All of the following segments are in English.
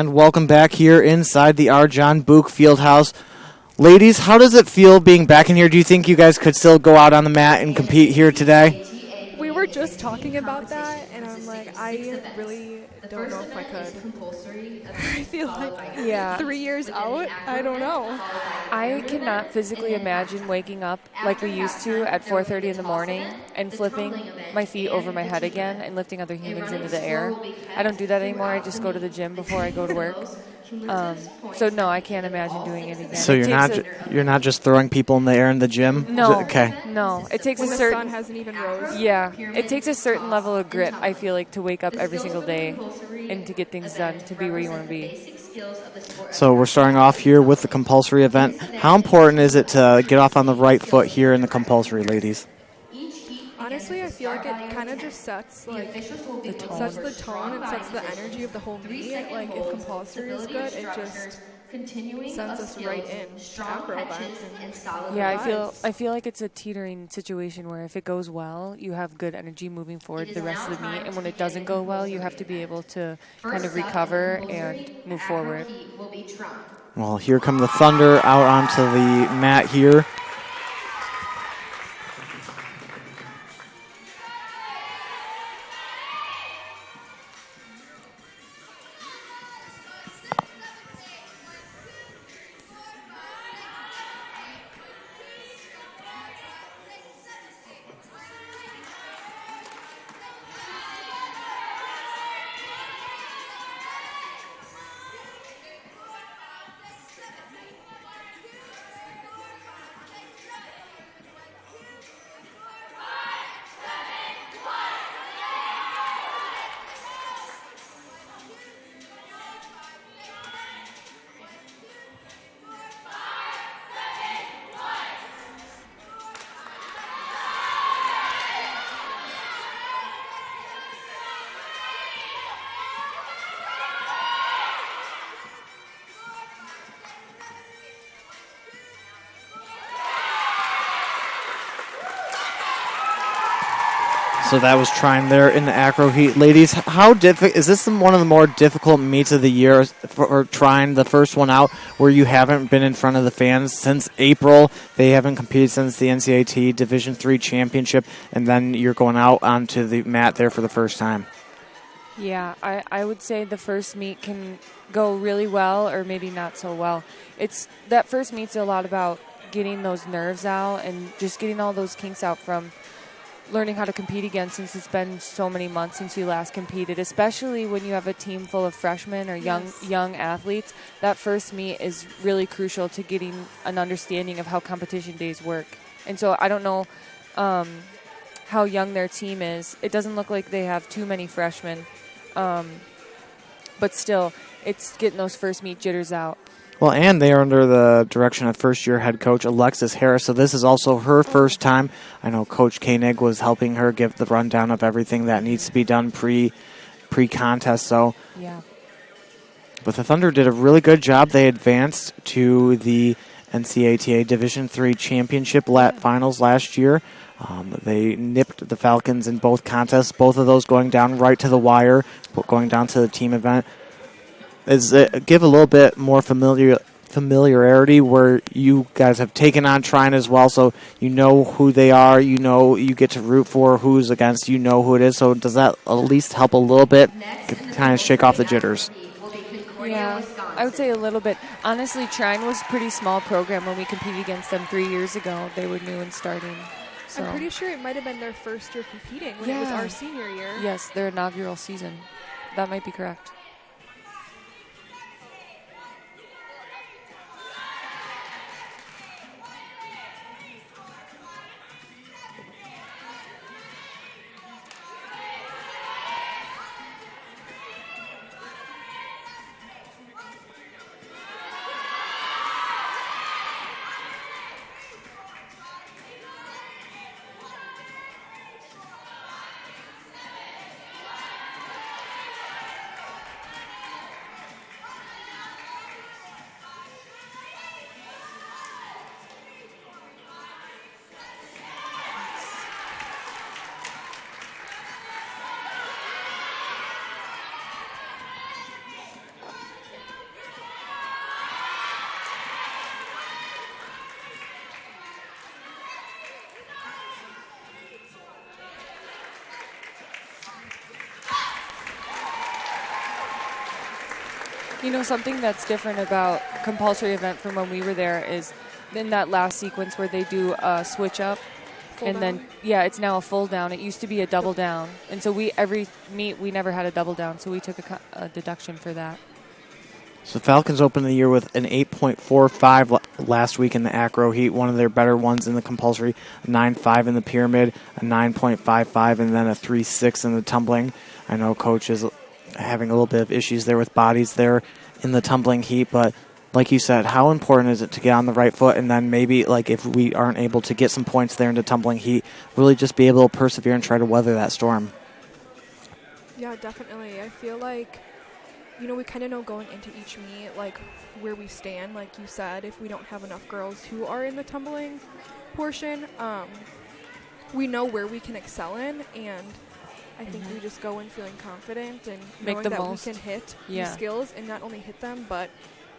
And welcome back here inside the R. John Book Fieldhouse. Ladies, how does it feel being back in here? Do you think you guys could still go out on the mat and compete here today? We were just talking about that, and I'm like, I really don't know if I could. I feel like 3 years out, I don't know. I cannot physically imagine waking up like we used to at 4:30 in the morning and flipping my feet over my head again and lifting other humans into the air. I don't do that anymore. I just go to the gym before I go to work. So no, I can't imagine doing it again. So you're not just throwing people in the air in the gym? No. Okay. No. It takes when a certain the sun hasn't even rose. Yeah. It takes a certain level of grit, I feel like, to wake up every single day and to get things done, to be where you want to be. So we're starting off here with the compulsory event. How important is it to get off on the right foot here in the compulsory, ladies? Honestly, I feel like it kind of just sets the tone and sets the energy of the whole meet. Like if compulsory is good, it just sends us right in to acro events. Yeah, I feel like it's a teetering situation where if it goes well, you have good energy moving forward the rest of the meet, and when it doesn't go well, you have to be able to kind of recover and move forward. Well, here come the Thunder out onto the mat here. So that was Trine there in the acro heat. Ladies, how difficult is this? One of the more difficult meets of the year for Trine, the first one out, where you haven't been in front of the fans since April. They haven't competed since the NCATA Division III championship, and then you're going out onto the mat there for the first time. Yeah, I would say the first meet can go really well or maybe not so well. That first meet's a lot about getting those nerves out and just getting all those kinks out from learning how to compete again, since it's been so many months since you last competed, especially when you have a team full of freshmen or young athletes. That first meet is really crucial to getting an understanding of how competition days work. And so I don't know how young their team is. It doesn't look like they have too many freshmen, but still, it's getting those first meet jitters out. Well, and they are under the direction of first-year head coach Alexis Harris, so this is also her first time. I know Coach Koenig was helping her give the rundown of everything that needs to be done pre-contest. So, yeah. But the Thunder did a really good job. They advanced to the NCATA Division III championship finals last year. They nipped the Falcons in both contests, both of those going down right to the wire, going down to the team event. Give a little bit more familiarity where you guys have taken on Trine as well, so you know who they are, you get to root for who's against, who it is. So does that at least help a little bit, kind of shake off the jitters? Yeah, I would say a little bit. Honestly, Trine was a pretty small program when we competed against them 3 years ago. They were new and starting. So. I'm pretty sure it might have been their first year competing when it was our senior year. Yes, their inaugural season. That might be correct. You know, something that's different about compulsory event from when we were there is in that last sequence where they do a switch up. Full and down. then, it's now a full down. It used to be a double down. And so every meet, we never had a double down. So we took a deduction for that. So Falcons opened the year with an 8.45 last week in the acro heat, one of their better ones in the compulsory, a 9.5 in the pyramid, a 9.55, and then a 3.6 in the tumbling. I know Coach is having a little bit of issues there with bodies there in the tumbling heat, but like you said, how important is it to get on the right foot and then maybe, like, if we aren't able to get some points there into tumbling heat, really just be able to persevere and try to weather that storm? Yeah, definitely. I feel like, we kind of know going into each meet, like, where we stand. Like you said, if we don't have enough girls who are in the tumbling portion, we know where we can excel in, and I think we just go in feeling confident and Make knowing the that most. we can hit these skills and not only hit them, but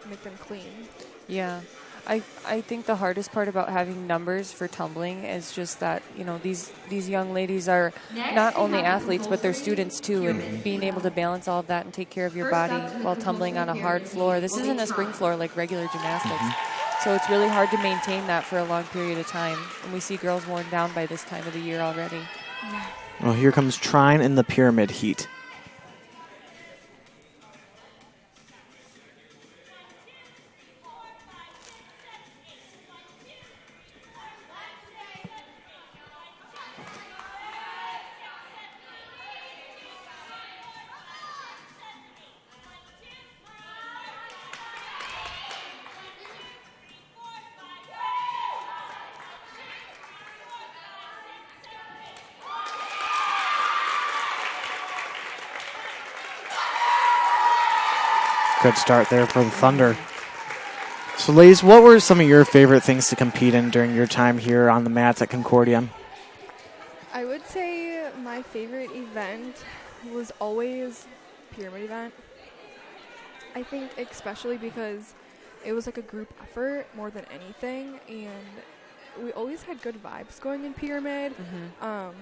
make them clean. Yeah. I think the hardest part about having numbers for tumbling is just that, these young ladies are not only athletes, but they're students too, and being able to balance all of that and take care of your body while tumbling on a hard floor. This isn't a spring floor like regular gymnastics. So it's really hard to maintain that for a long period of time. And we see girls worn down by this time of the year already. Well, here comes Trine in the pyramid heat. Good start there for the Thunder. So, ladies, what were some of your favorite things to compete in during your time here on the mats at Concordia? I would say my favorite event was always pyramid event. I think especially because it was like a group effort more than anything, and we always had good vibes going in pyramid. Not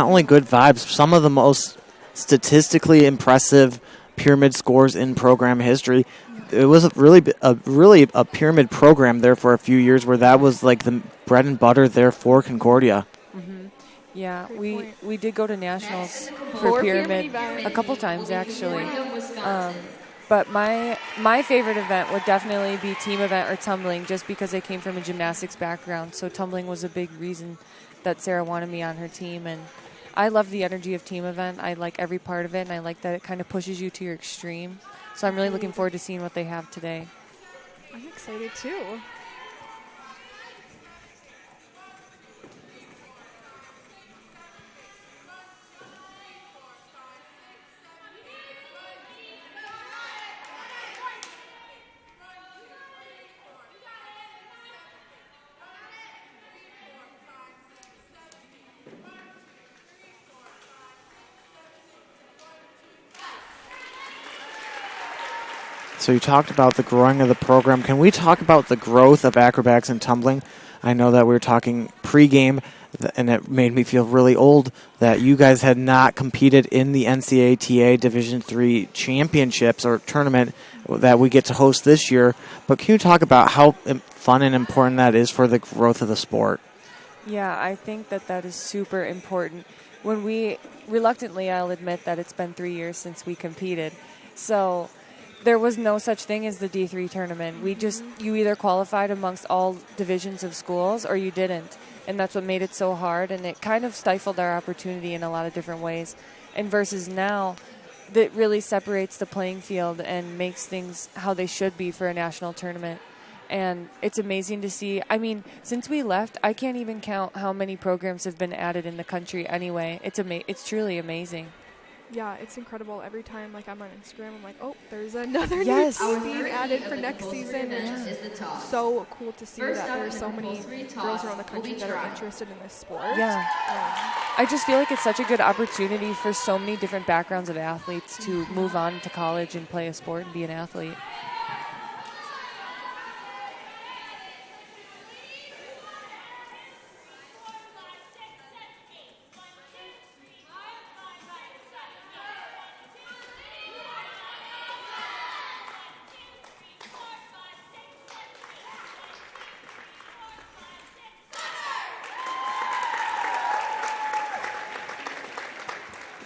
only good vibes, some of the most statistically impressive pyramid scores in program history. It was really a pyramid program there for a few years where that was like the bread and butter there for Concordia. Yeah, we did go to nationals for pyramid a couple times actually. But my favorite event would definitely be team event or tumbling, just because I came from a gymnastics background. So tumbling was a big reason that Sarah wanted me on her team, and I love the energy of team event. I like every part of it, and I like that it kind of pushes you to your extreme. So I'm really looking forward to seeing what they have today. I'm excited too. So you talked about the growing of the program. Can we talk about the growth of acrobatics and tumbling? I know that we were talking pregame, and it made me feel really old that you guys had not competed in the NCATA Division III championships or tournament that we get to host this year. But can you talk about how fun and important that is for the growth of the sport? Yeah, I think that is super important. Reluctantly, I'll admit that it's been 3 years since we competed. So there was no such thing as the D3 tournament. You either qualified amongst all divisions of schools or you didn't. And that's what made it so hard. And it kind of stifled our opportunity in a lot of different ways. And versus now, that really separates the playing field and makes things how they should be for a national tournament. And it's amazing to see. I mean, since we left, I can't even count how many programs have been added in the country anyway. It's truly amazing. Yeah, it's incredible. Every time, like, I'm on Instagram, I'm like, oh, there's another new team being added for next season. It's so cool to see that there's so many girls around the country that are interested in this sport. Yeah. I just feel like it's such a good opportunity for so many different backgrounds of athletes to move on to college and play a sport and be an athlete.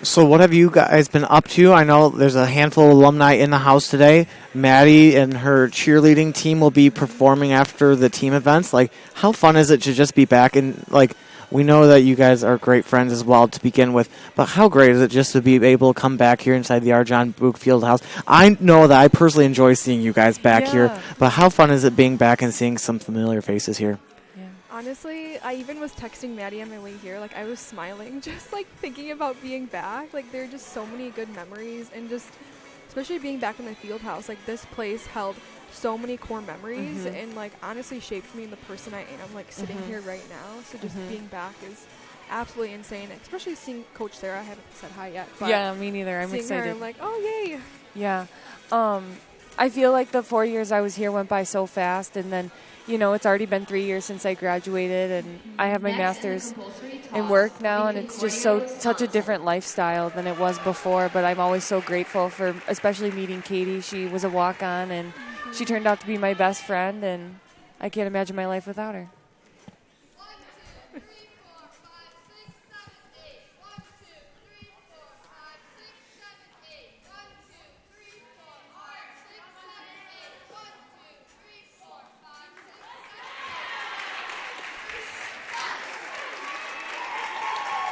So what have you guys been up to? I know there's a handful of alumni in the house today. Maddie and her cheerleading team will be performing after the team events. Like, how fun is it to just be back? And, like, we know that you guys are great friends as well to begin with, but how great is it just to be able to come back here inside the R. John Book Field House? I know that I personally enjoy seeing you guys back here, but how fun is it being back and seeing some familiar faces here? Honestly, I even was texting Maddie on my way here. Like, I was smiling, just, like, thinking about being back. Like, there are just so many good memories. And just, especially being back in the field house, like, this place held so many core memories and, like, honestly shaped me in the person I am, like, sitting here right now. So just being back is absolutely insane, especially seeing Coach Sarah. I haven't said hi yet. But yeah, me neither. I'm seeing excited. her, I'm like, oh, yay. Yeah. I feel like the 4 years I was here went by so fast, and then, you know, it's already been 3 years since I graduated, and I have my master's in work now, and it's just such a different lifestyle than it was before. But I'm always so grateful for especially meeting Katie. She was a walk-on, and she turned out to be my best friend, and I can't imagine my life without her.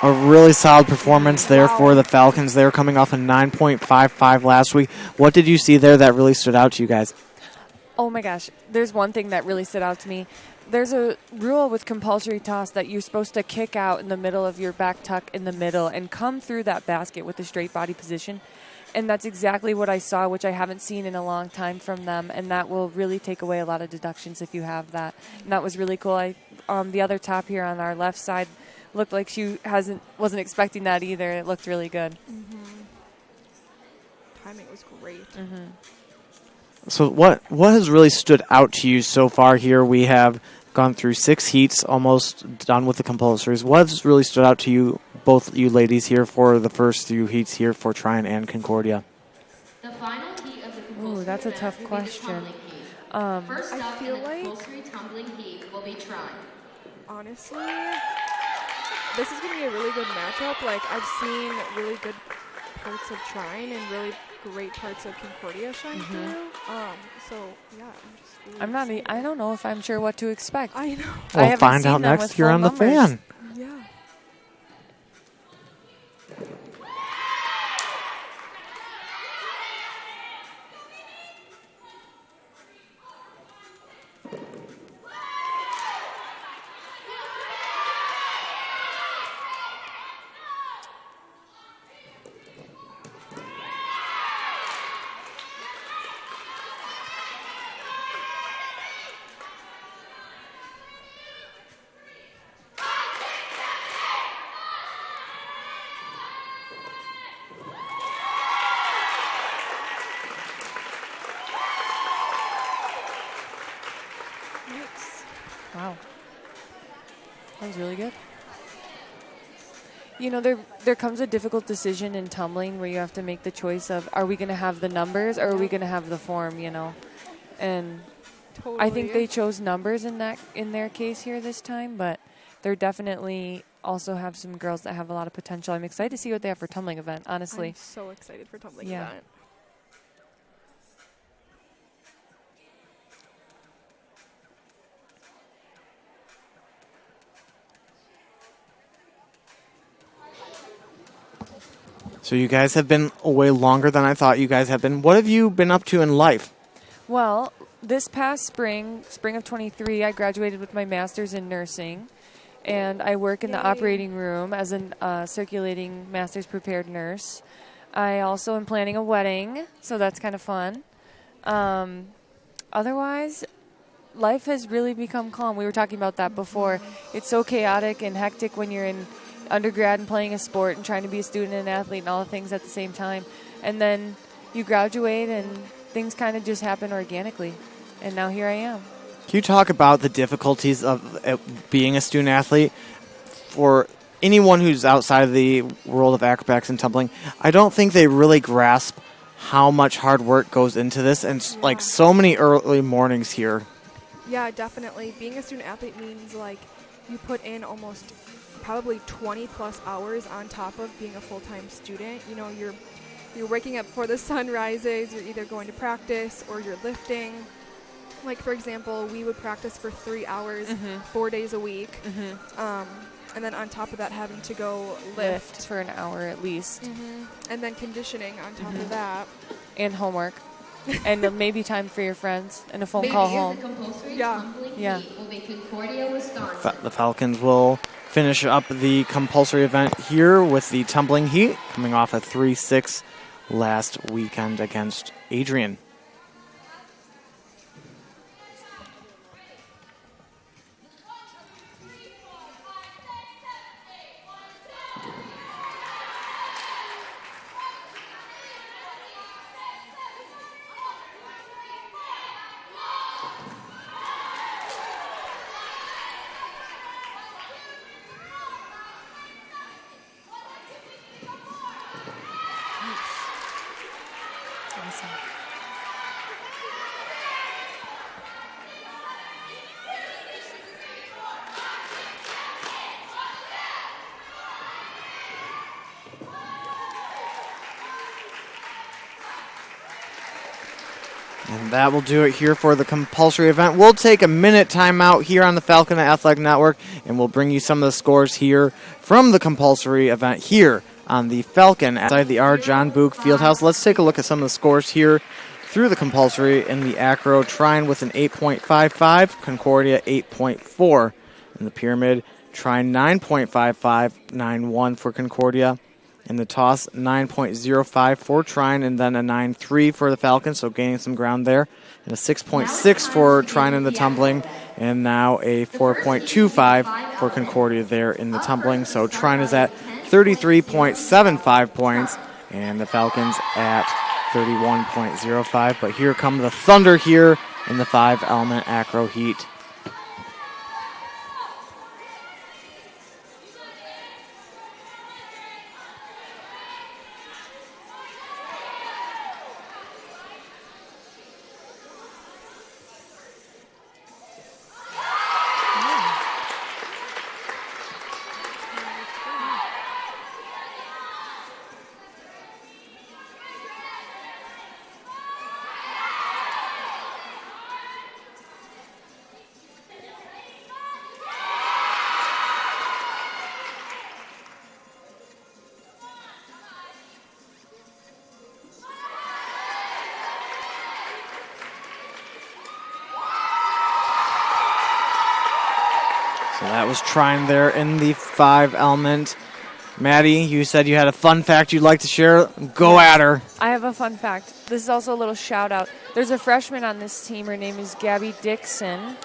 A really solid performance there for the Falcons. They were coming off a 9.55 last week. What did you see there that really stood out to you guys? Oh, my gosh. There's one thing that really stood out to me. There's a rule with compulsory toss that you're supposed to kick out in the middle of your back tuck in the middle and come through that basket with a straight body position. And that's exactly what I saw, which I haven't seen in a long time from them. And that will really take away a lot of deductions if you have that. And that was really cool. The other top here on our left side looked like she wasn't expecting that either. It looked really good. Timing was great. So what has really stood out to you so far here? We have gone through 6 heats, almost done with the compulsories. What has really stood out to you, both you ladies here, for the first few heats here for Trine and Concordia? The final heat of the Ooh, that's a tough question. First I up feel in the like- compulsory tumbling heat will be Trine. Honestly, this is going to be a really good matchup. Like, I've seen really good parts of Trine and really great parts of Concordia shine through. So, yeah, I'm just really excited. I don't know if I'm sure what to expect. I know. I We'll haven't find seen out them next with year full on the numbers. fan. Yeah. Wow. That was really good. You know, there comes a difficult decision in tumbling where you have to make the choice of, are we going to have the numbers or are we going to have the form, you know? And Totally. I think they chose numbers in their case here this time, but they're definitely also have some girls that have a lot of potential. I'm excited to see what they have for tumbling event, honestly. I'm so excited for tumbling Yeah. event. So you guys have been away longer than I thought you guys have been. What have you been up to in life? Well, this past spring of 23, I graduated with my master's in nursing, and I work in the operating room as a circulating master's prepared nurse. I also am planning a wedding, so that's kind of fun. Otherwise, life has really become calm. We were talking about that before. It's so chaotic and hectic when you're in undergrad and playing a sport and trying to be a student and an athlete and all the things at the same time. And then you graduate and things kind of just happen organically. And now here I am. Can you talk about the difficulties of being a student athlete for anyone who's outside of the world of acrobatics and tumbling? I don't think they really grasp how much hard work goes into this, and like so many early mornings here. Yeah, definitely. Being a student athlete means, like, you put in almost probably 20 plus hours on top of being a full-time student. You know, you're waking up before the sun rises, you're either going to practice or you're lifting. Like, for example, we would practice for 3 hours, 4 days a week. And then on top of that, having to go lift for an hour at least. And then conditioning on top of that. And homework. And maybe time for your friends and a phone Maybe call the home. compulsory Yeah. tumbling Yeah. heat will be Concordia-Wisconsin. The Falcons will finish up the compulsory event here with the tumbling heat, coming off a 3-6 last weekend against Adrian. Awesome. And that will do it here for the compulsory event. We'll take a minute timeout here on the Falcon Athletic Network, and we'll bring you some of the scores here from the compulsory event here on the Falcon outside the R. John Book Fieldhouse. Let's take a look at some of the scores here through the compulsory. In the Acro, Trine with an 8.55, Concordia 8.4. In the Pyramid, Trine 9.55, 9.1 for Concordia. In the toss, 9.05 for Trine, and then a 9.3 for the Falcons, so gaining some ground there. And a 6.6 for Trine in the tumbling, and now a 4.25 for Concordia there in the tumbling. So Trine is at 33.75 points, and the Falcons at 31.05. But here come the Thunder here in the 5-element acro heat. So that was Trine there in the 5-element. Maddie, you said you had a fun fact you'd like to share. Go at her. I have a fun fact. This is also a little shout out. There's a freshman on this team. Her name is Gabby Dixon.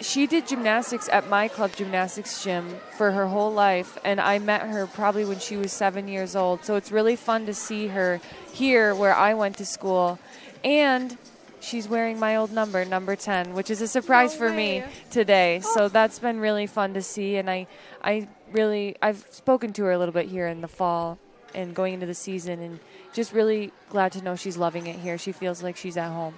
She did gymnastics at my club gymnastics gym for her whole life, and I met her probably when she was 7 years old. So it's really fun to see her here where I went to school. And she's wearing my old number, number 10, which is a surprise for me today. So that's been really fun to see, and I've spoken to her a little bit here in the fall and going into the season, and just really glad to know she's loving it here. She feels like she's at home.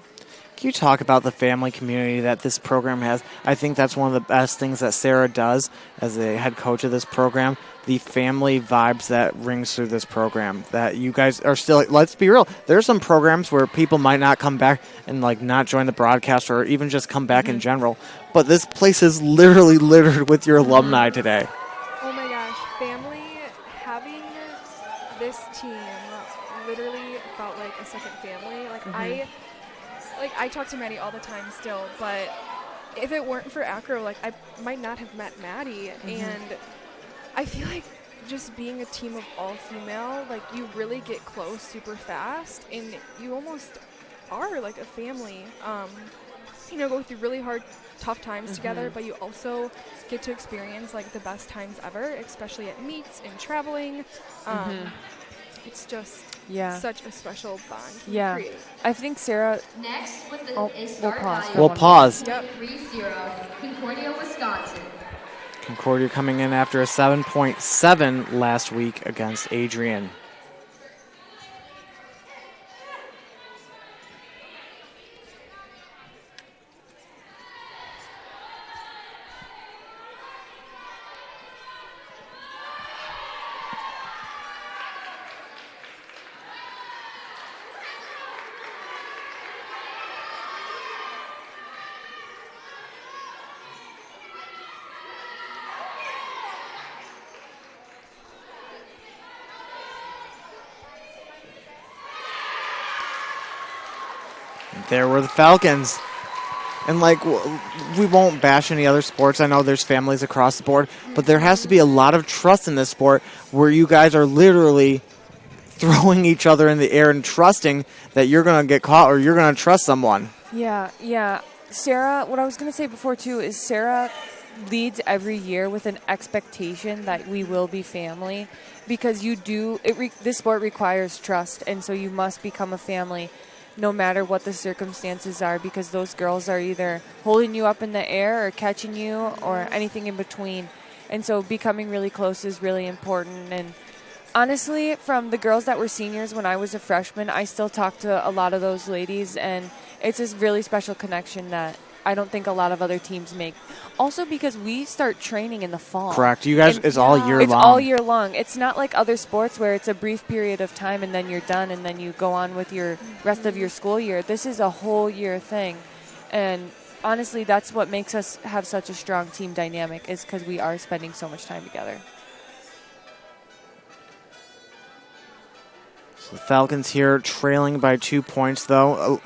Can you talk about the family community that this program has? I think that's one of the best things that Sarah does as a head coach of this program. The family vibes that rings through this program. That you guys are still, let's be real, there's some programs where people might not come back and like not join the broadcast or even just come back in general. But this place is literally littered with your alumni today. Oh my gosh, family, having this team literally felt like a second family. Like I talk to Maddie all the time still, but if it weren't for Acro, like I might not have met Maddie. And I feel like just being a team of all female, like you really get close super fast, and you almost are like a family. Go through really hard, tough times together, but you also get to experience like the best times ever, especially at meets and traveling. It's just such a special bond. Yeah, create. I think Sarah. Next with the We'll pause. We'll pause. Yep. 3-0, Concordia-Wisconsin. Concordia coming in after a 7.7 last week against Adrian. There were the Falcons. And, like, we won't bash any other sports. I know there's families across the board, but there has to be a lot of trust in this sport where you guys are literally throwing each other in the air and trusting that you're going to get caught or you're going to trust someone. Yeah. Sarah, what I was going to say before, too, is Sarah leads every year with an expectation that we will be family because this sport requires trust, and so you must become a family no matter what the circumstances are, because those girls are either holding you up in the air or catching you or anything in between. And so becoming really close is really important. And honestly, from the girls that were seniors when I was a freshman, I still talk to a lot of those ladies, and it's this really special connection that I don't think a lot of other teams make. Also because we start training in the fall. Correct. You guys, it's all year long. It's all year long. It's not like other sports where it's a brief period of time and then you're done and then you go on with your rest of your school year. This is a whole year thing. And honestly, that's what makes us have such a strong team dynamic, is because we are spending so much time together. So the Falcons here trailing by 2 points, though.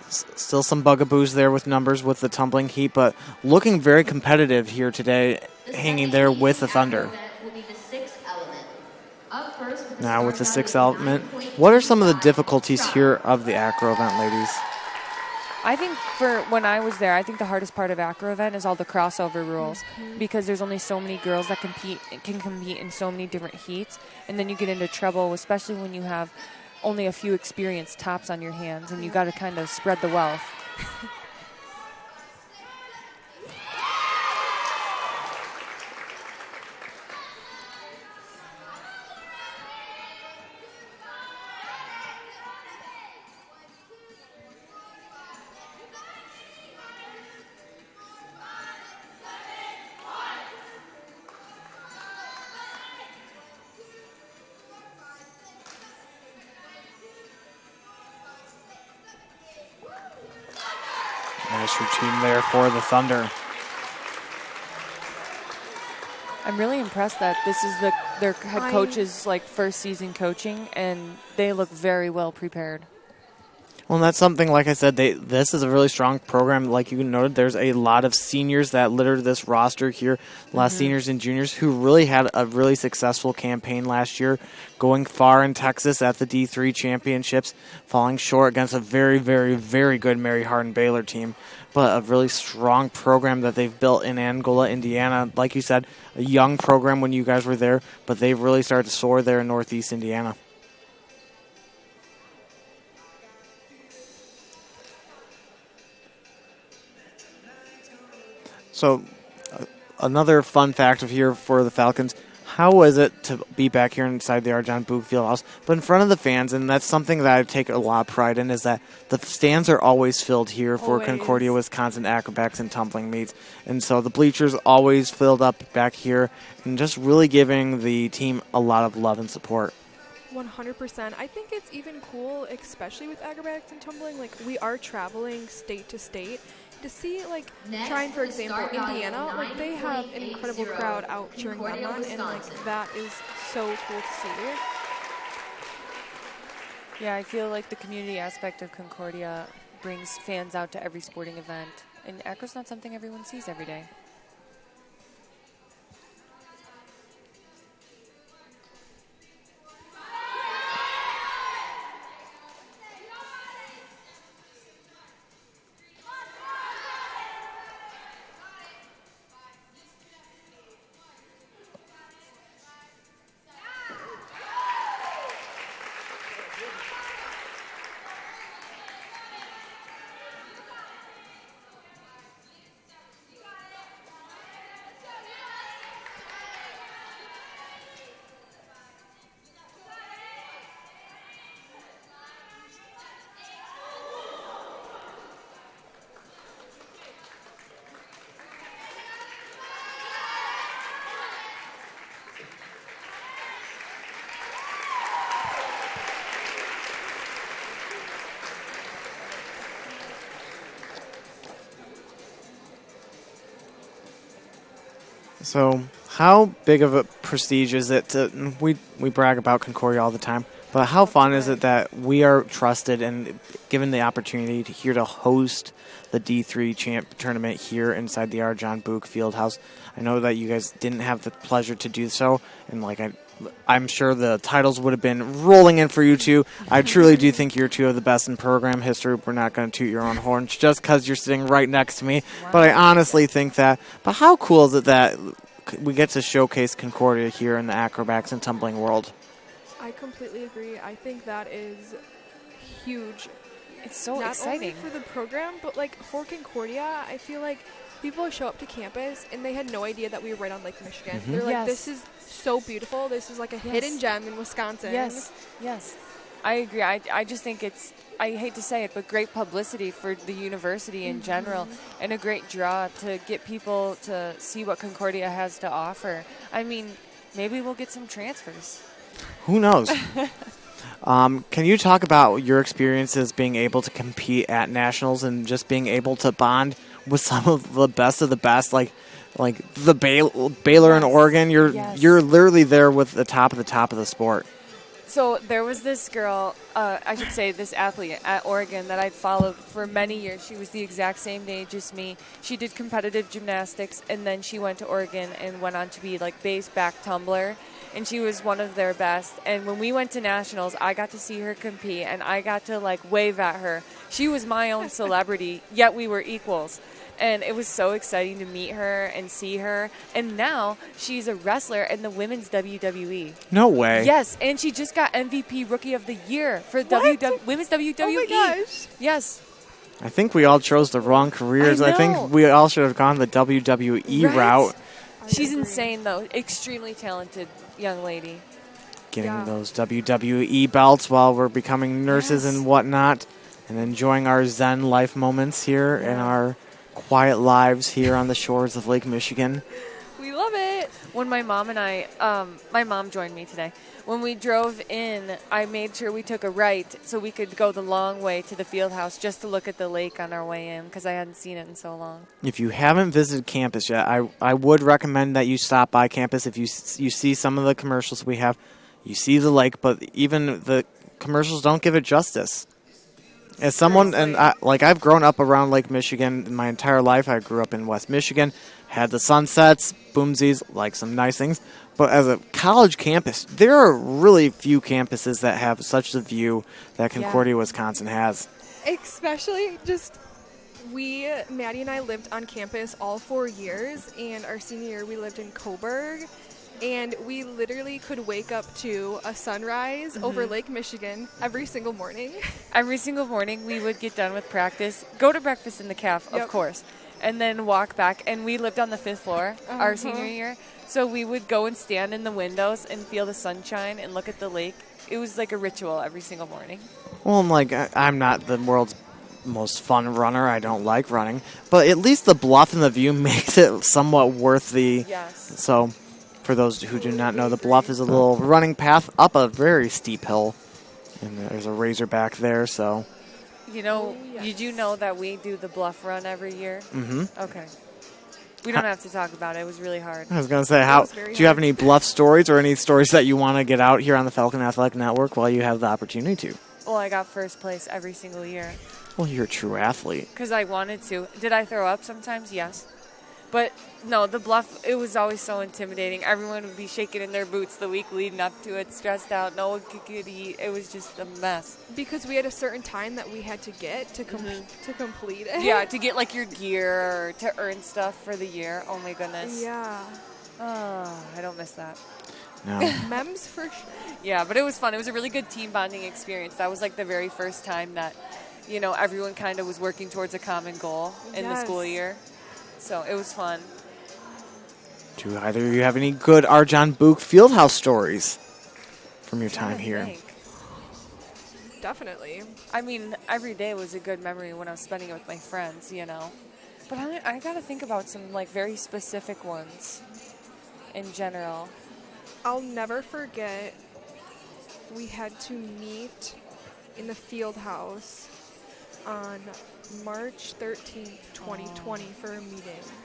Still some bugaboos there with numbers with the tumbling heat, but looking very competitive here today, hanging there with the Thunder. Now with the sixth element, what are some of the difficulties here of the acro event, ladies? I think for when I was there, I think the hardest part of acro event is all the crossover rules, because there's only so many girls that can compete in so many different heats, and then you get into trouble, especially when you have only a few experienced tops on your hands, and you got to kind of spread the wealth. Nice routine there for the Thunder. I'm really impressed that this is their head coach's first season coaching, and they look very well prepared. Well, that's something, like I said, this is a really strong program. Like you noted, there's a lot of seniors that litter this roster here, a lot of seniors and juniors who really had a really successful campaign last year, going far in Texas at the D3 championships, falling short against a very, very, very good Mary Hardin Baylor team. But a really strong program that they've built in Angola, Indiana. Like you said, a young program when you guys were there, but they've really started to soar there in Northeast Indiana. So another fun fact of here for the Falcons, how was it to be back here inside the Arjan Boog Fieldhouse, but in front of the fans? And that's something that I take a lot of pride in, is that the stands are always filled here for Concordia-Wisconsin acrobatics and tumbling meets. And so the bleachers always filled up back here, and just really giving the team a lot of love and support. 100%. I think it's even cool, especially with acrobatics and tumbling, we are traveling state to state. To see, Trine, for example, Indiana, they have an incredible crowd out cheering them on, and, that is so cool to see. Yeah, I feel like the community aspect of Concordia brings fans out to every sporting event, and acro's not something everyone sees every day. So how big of a prestige is it to, we brag about Concordia all the time, But how fun is it that we are trusted and given the opportunity to here to host the D3 champ tournament here inside the R. John Book Fieldhouse? I know that you guys didn't have the pleasure to do so, and I'm sure the titles would have been rolling in for you two. I truly do think you're two of the best in program history. We're not going to toot your own horns just because you're sitting right next to me, but I honestly think that. But how cool is it that we get to showcase Concordia here in the acrobatics and tumbling world? I completely agree. I think that is huge. It's so Not exciting. only for the program, but like for Concordia, I feel like people show up to campus and they had no idea that we were right on Lake Michigan. They're like, Yes. this is so beautiful. This is like a hidden gem in Wisconsin. Yes, yes. I agree. I just think it's, I hate to say it, but great publicity for the university in general, and a great draw to get people to see what Concordia has to offer. I mean, maybe we'll get some transfers. Who knows? Can you talk about your experiences being able to compete at nationals and just being able to bond with some of the best, like the Baylor in Oregon? You're literally there with the top of the sport. So there was this girl, I should say this athlete at Oregon that I'd followed for many years. She was the exact same age as me. She did competitive gymnastics, and then she went to Oregon and went on to be like base back tumbler. And she was one of their best. And when we went to nationals, I got to see her compete, and I got to like wave at her. She was my own celebrity, yet we were equals. And it was so exciting to meet her and see her. And now she's a wrestler in the women's WWE. No way. Yes, and she just got MVP Rookie of the Year for women's WWE. Oh my gosh. Yes. I think we all chose the wrong careers. I I think know. we all should have gone the WWE Right? route. She's agree. insane, though. Extremely talented young lady. Getting those WWE belts while we're becoming nurses and whatnot, and enjoying our Zen life moments here in our quiet lives here on the shores of Lake Michigan. We love it. When my mom and I, my mom joined me today. When we drove in, I made sure we took a right so we could go the long way to the field house just to look at the lake on our way in because I hadn't seen it in so long. If you haven't visited campus yet, I would recommend that you stop by campus. If you see some of the commercials we have, you see the lake, but even the commercials don't give it justice. As someone, and I've grown up around Lake Michigan my entire life. I grew up in West Michigan, had the sunsets, boomsies, like some nice things. But as a college campus, there are really few campuses that have such a view that Concordia, Wisconsin has. Especially just Maddie and I lived on campus all 4 years, and our senior year we lived in Coburg. And we literally could wake up to a sunrise over Lake Michigan every single morning. Every single morning we would get done with practice, go to breakfast in the caf, of course, and then walk back. And we lived on the 5th floor our senior year. So we would go and stand in the windows and feel the sunshine and look at the lake. It was like a ritual every single morning. Well, I'm not the world's most fun runner. I don't like running. But at least the bluff and the view makes it somewhat worth the... Yes. So... For those who do not know, the bluff is a little running path up a very steep hill. And there's a razorback there, so... You know, did you know that we do the bluff run every year? Mm-hmm. Okay. We don't have to talk about it. It was really hard. I was going to say, do you have any bluff stories or any stories that you want to get out here on the Falcon Athletic Network while you have the opportunity to? Well, I got first place every single year. Well, you're a true athlete. Because I wanted to. Did I throw up sometimes? Yes. But, no, the bluff, it was always so intimidating. Everyone would be shaking in their boots the week leading up to it, stressed out. No one could eat. It was just a mess. Because we had a certain time that we had to get to complete it. Yeah, to get, like, your gear or to earn stuff for the year. Oh, my goodness. Yeah. Oh, I don't miss that. No. Mems for sure. Yeah, but it was fun. It was a really good team bonding experience. That was, like, the very first time that, you know, everyone kind of was working towards a common goal in the school year. So it was fun. Do either of you have any good R. John Book Fieldhouse stories from your time here? Definitely. I mean, every day was a good memory when I was spending it with my friends, you know. But I got to think about some, like, very specific ones in general. I'll never forget we had to meet in the field house on March 13th, 2020 for a meeting.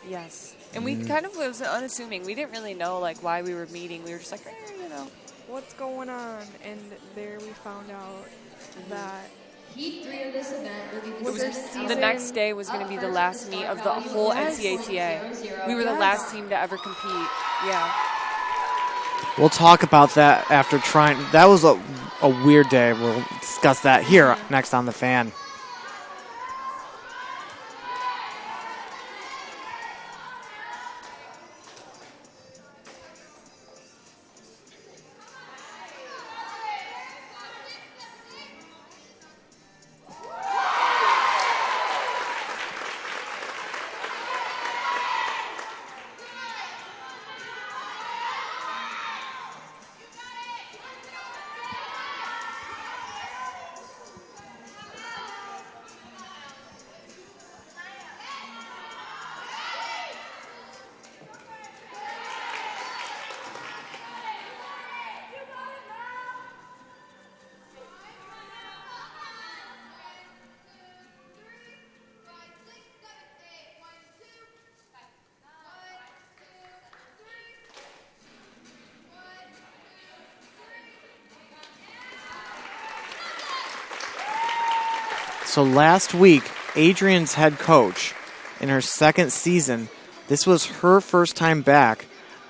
Yes. And we kind of was unassuming. We didn't really know, like, why we were meeting. We were just like, you know. what's going on? And there we found out that Heat 3 of this event will be Was there The next day was going to be the last meet of the whole NCATA. We were the last team to ever compete. Yeah. We'll talk about that after trying. That was a weird day. We'll discuss that here next on The Fan. So last week, Adrian's head coach in her second season, this was her first time back.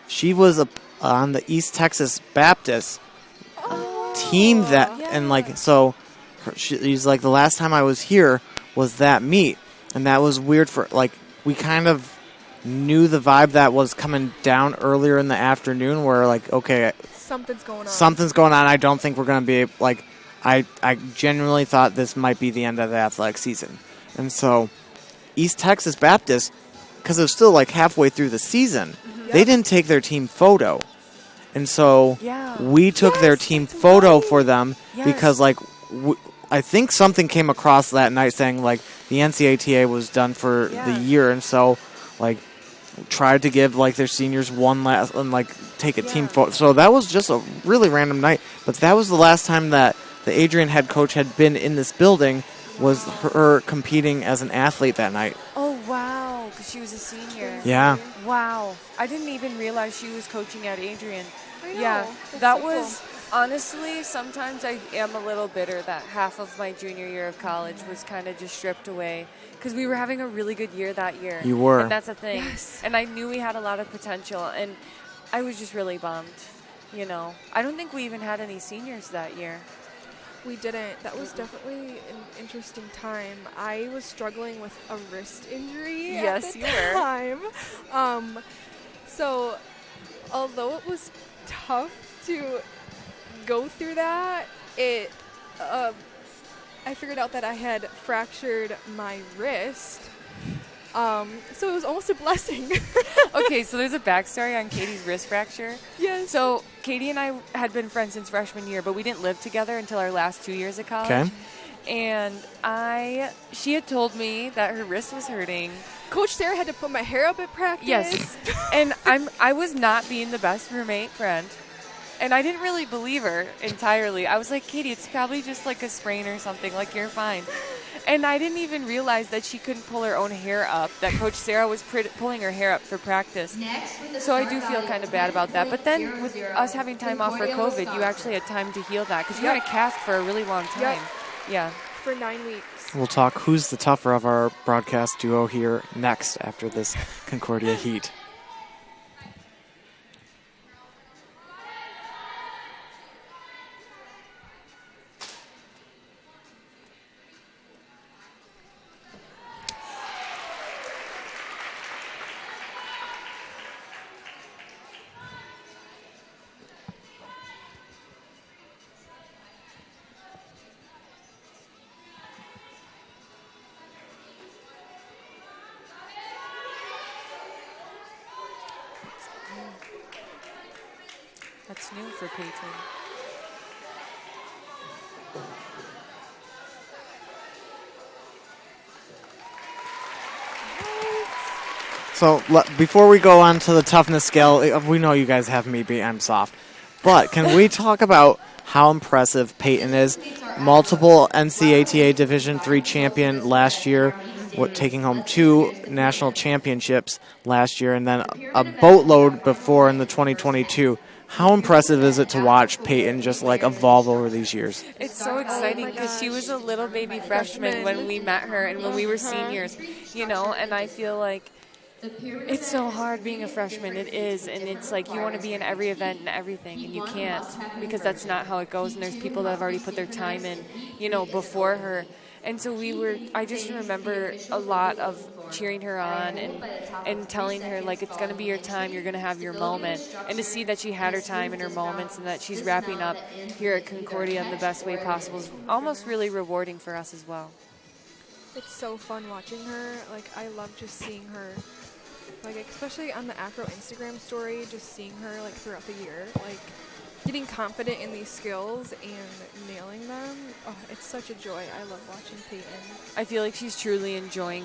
She was on the East Texas Baptist team she's like, the last time I was here was that meet. And that was weird we kind of knew the vibe that was coming down earlier in the afternoon where okay, something's going on. Something's going on. I don't think we're going to be I genuinely thought this might be the end of the athletic season. And so East Texas Baptist, because it was still halfway through the season, they didn't take their team photo. And so we took their team photo for them because I think something came across that night saying the NCATA was done for the year. And so tried to give their seniors one last and take a team photo. So that was just a really random night. But that was the last time that the Adrian head coach had been in this building, was her competing as an athlete that night. Oh, wow, because she was a senior. Yeah. Wow. I didn't even realize she was coaching at Adrian. I know. Yeah, That's that so was, honestly, sometimes I am a little bitter that half of my junior year of college was kind of just stripped away because we were having a really good year that year. You were. And that's the thing. Yes. And I knew we had a lot of potential, and I was just really bummed, I don't think we even had any seniors that year. We didn't. That was definitely an interesting time. I was struggling with a wrist injury Yes, at the you were. time. So although it was tough to go through that, I figured out that I had fractured my wrist. So it was almost a blessing. Okay, so there's a backstory on Katie's wrist fracture. Yes. So Katie and I had been friends since freshman year, but we didn't live together until our last 2 years of college. Okay. And she had told me that her wrist was hurting. Coach Sarah had to put my hair up at practice. Yes. And I was not being the best roommate friend. And I didn't really believe her entirely. I was like, Katie, it's probably just a sprain or something. You're fine. And I didn't even realize that she couldn't pull her own hair up, that Coach Sarah was pulling her hair up for practice. So I do feel kind of bad about that. But then with us having time off for COVID, you actually had time to heal that because you were in a cast for a really long time. Yeah. For 9 weeks. We'll talk who's the tougher of our broadcast duo here next after this Concordia heat. That's new for Peyton. So before we go on to the toughness scale, we know you guys have me beat. I'm soft. But can we talk about how impressive Peyton is? Multiple NCATA Division III champion last year, taking home 2 national championships last year, and then a boatload before in the 2022. How impressive is it to watch Peyton just like evolve over these years? It's so exciting because she was a little baby freshman when we met her and when we were seniors, you know, and I feel like it's so hard being a freshman. It is, and it's like you want to be in every event and everything, and you can't because that's not how it goes, and there's people that have already put their time in, you know, before her. And so I just remember a lot of cheering her on and telling her, like, it's going to be your time, you're going to have your moment. And to see that she had her time and her moments and that she's wrapping up here at Concordia in the best way possible is almost really rewarding for us as well. It's so fun watching her. Like, I love just seeing her, like, especially on the Acro Instagram story, just seeing her, like, throughout the year, like, getting confident in these skills and nailing them. Oh, it's such a joy. I love watching Peyton. I feel like she's truly enjoying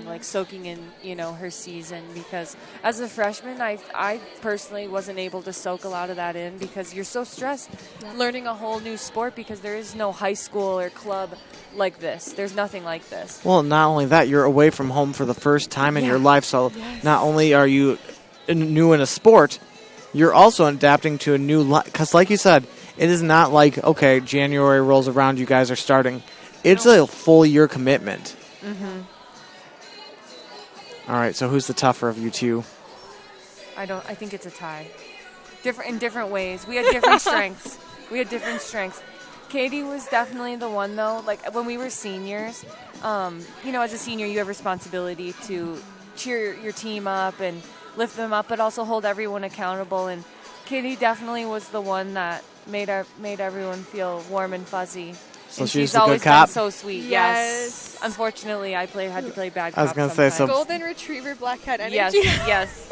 like soaking in, you know, her season, because as a freshman, I personally wasn't able to soak a lot of that in because you're so stressed learning a whole new sport because there is no high school or club like this. There's nothing like this. Well, not only that, you're away from home for the first time in your life, so not only are you new in a sport, you're also adapting to a new life. Because like you said, it is not like, okay, January rolls around, you guys are starting. It's a full year commitment. Mm-hmm. All right, so who's the tougher of you two? I think it's a tie. In different ways. We had different strengths. Katie was definitely the one, though. Like, when we were seniors, you know, as a senior, you have responsibility to cheer your team up and lift them up, but also hold everyone accountable. And Katie definitely was the one that made everyone feel warm and fuzzy. So and she's the good always cop? been so sweet. Yes. Unfortunately, I had to play bad cop. I was going to say, so Golden Retriever Black Cat energy. Yes.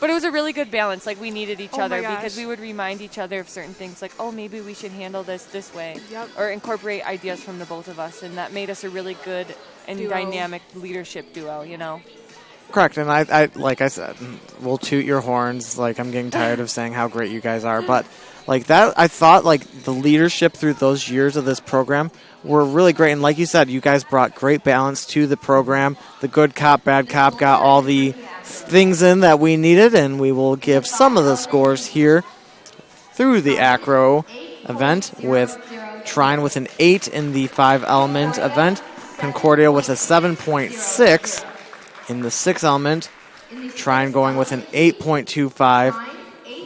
But it was a really good balance. Like, we needed each other gosh. because we would remind each other of certain things. Like, oh, maybe we should handle this way. Yep. Or incorporate ideas from the both of us. And that made us a really good and dynamic leadership duo, you know? correct. And I like I said, we'll toot your horns. Like, I'm getting tired of saying how great you guys are. But, like, that, I thought, like, the leadership through those years of this program were really great. And like you said, you guys brought great balance to the program. The good cop, bad cop got all the things in that we needed, and we will give some of the scores here through the Acro event, with Trine with an 8 in the 5-element event, Concordia with a 7.6 in the 6-element, Trine going with an 8.25,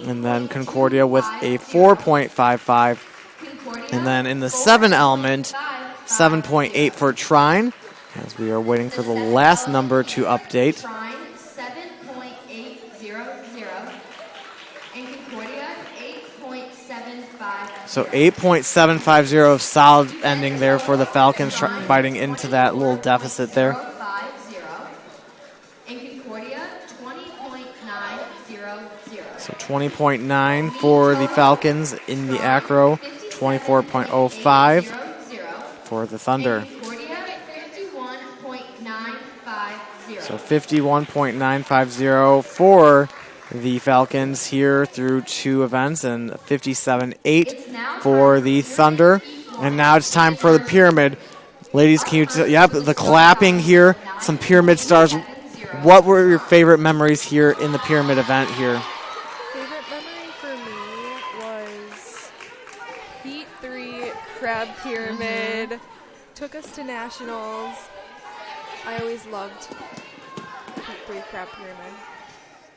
and then Concordia with a 4.55. And then in the 7-element, 7.8 for Trine, as we are waiting for the last number to update. Trine 7.800 and Concordia 8.750. So 8.750 of solid ending there for the Falcons, biting into that little deficit there. 50 and Concordia 20.900. So 20.9 for the Falcons in the Acro, 24.05 for the Thunder. Concordia 51.950. So 51.950 for the Falcons here through 2 events, and 57.8 for the Thunder. And now it's time for the pyramid. Ladies, can you the clapping here, some pyramid stars. What were your favorite memories here in the pyramid event here? Favorite memory for me was Heat 3 Crab Pyramid. Took us to nationals. I always loved Heat 3 Crab Pyramid.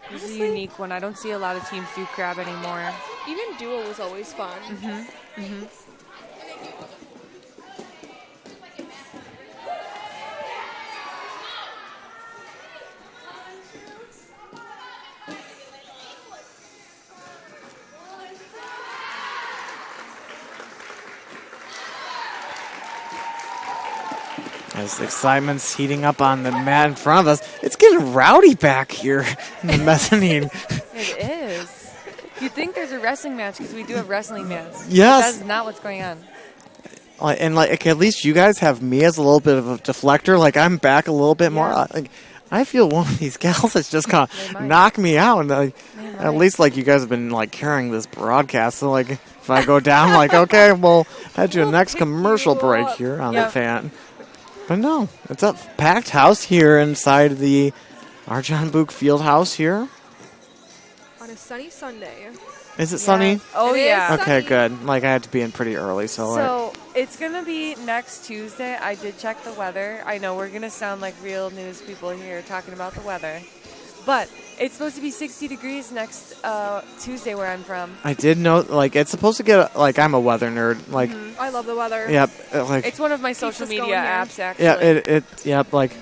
It was a unique one. I don't see a lot of teams do crab anymore. Even duo was always fun. As the excitement's heating up on the mat in front of us, it's getting rowdy back here in the mezzanine. It is. You'd think there's a wrestling match because we do have wrestling mats. Yes. That's not what's going on. And like at least you guys have me as a little bit of a deflector. Like, I'm back a little bit more. Like, I feel one of these gals that's just gonna knock me out. And at least like you guys have been like carrying this broadcast. So like if I go down, like okay, we'll head to a next commercial break here on the fan. But no, it's a packed house here inside the Arjan Book Field House here. sunny Sunday. Is it sunny? Oh, It is yeah. sunny. Okay, good. Like, I had to be in pretty early, So it's going to be next Tuesday. I did check the weather. I know we're going to sound like real news people here talking about the weather. But it's supposed to be 60 degrees next Tuesday where I'm from. I did know, like, it's supposed to get, like, I'm a weather nerd. Like, I love the weather. yep. Like, It's one of my social us media going here. apps, actually. yeah, yep. Like,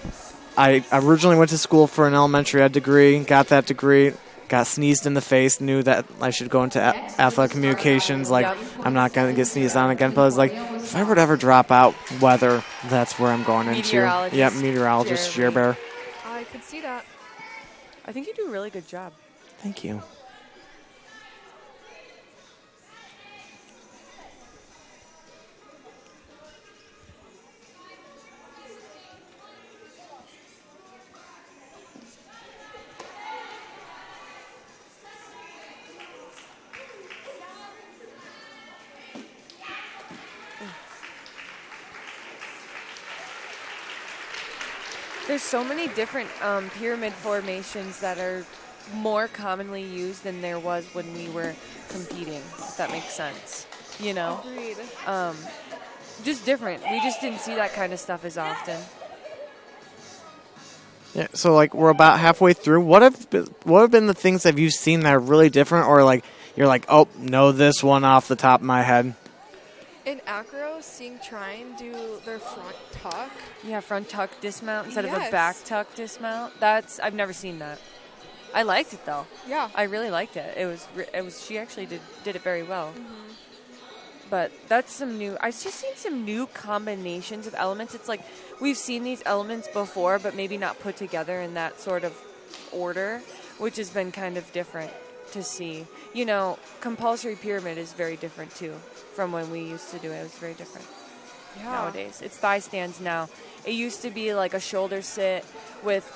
I originally went to school for an elementary ed degree, got that degree, got sneezed in the face, knew that I should go into athletic communications. Like, Yep. I'm not going to get sneezed on again. But I was like, if I were to ever drop out weather, that's where I'm going into. Meteorologist. Yep, meteorologist, Jeremy. Bear. I could see that. I think you do a really good job. Thank you. There's so many different pyramid formations that are more commonly used than there was when we were competing, if that makes sense. You know? Agreed. Just different. We just didn't see that kind of stuff as often. Yeah, so like we're about halfway through. What have been the things that you've seen that are really different, or like you're like, oh, know this one off the top of my head? In acro, seeing Trine do their front tuck. Yeah, front tuck dismount instead of a Yes. back tuck dismount. I've never seen that. I liked it though. Yeah. I really liked it. It was she actually did it very well. But that's some new. I've just seen some new combinations of elements. It's like we've seen these elements before, but maybe not put together in that sort of order, which has been kind of different to see. You know, compulsory pyramid is very different too from when we used to do it. It was very different. Nowadays, it's thigh stands now. It used to be like a shoulder sit with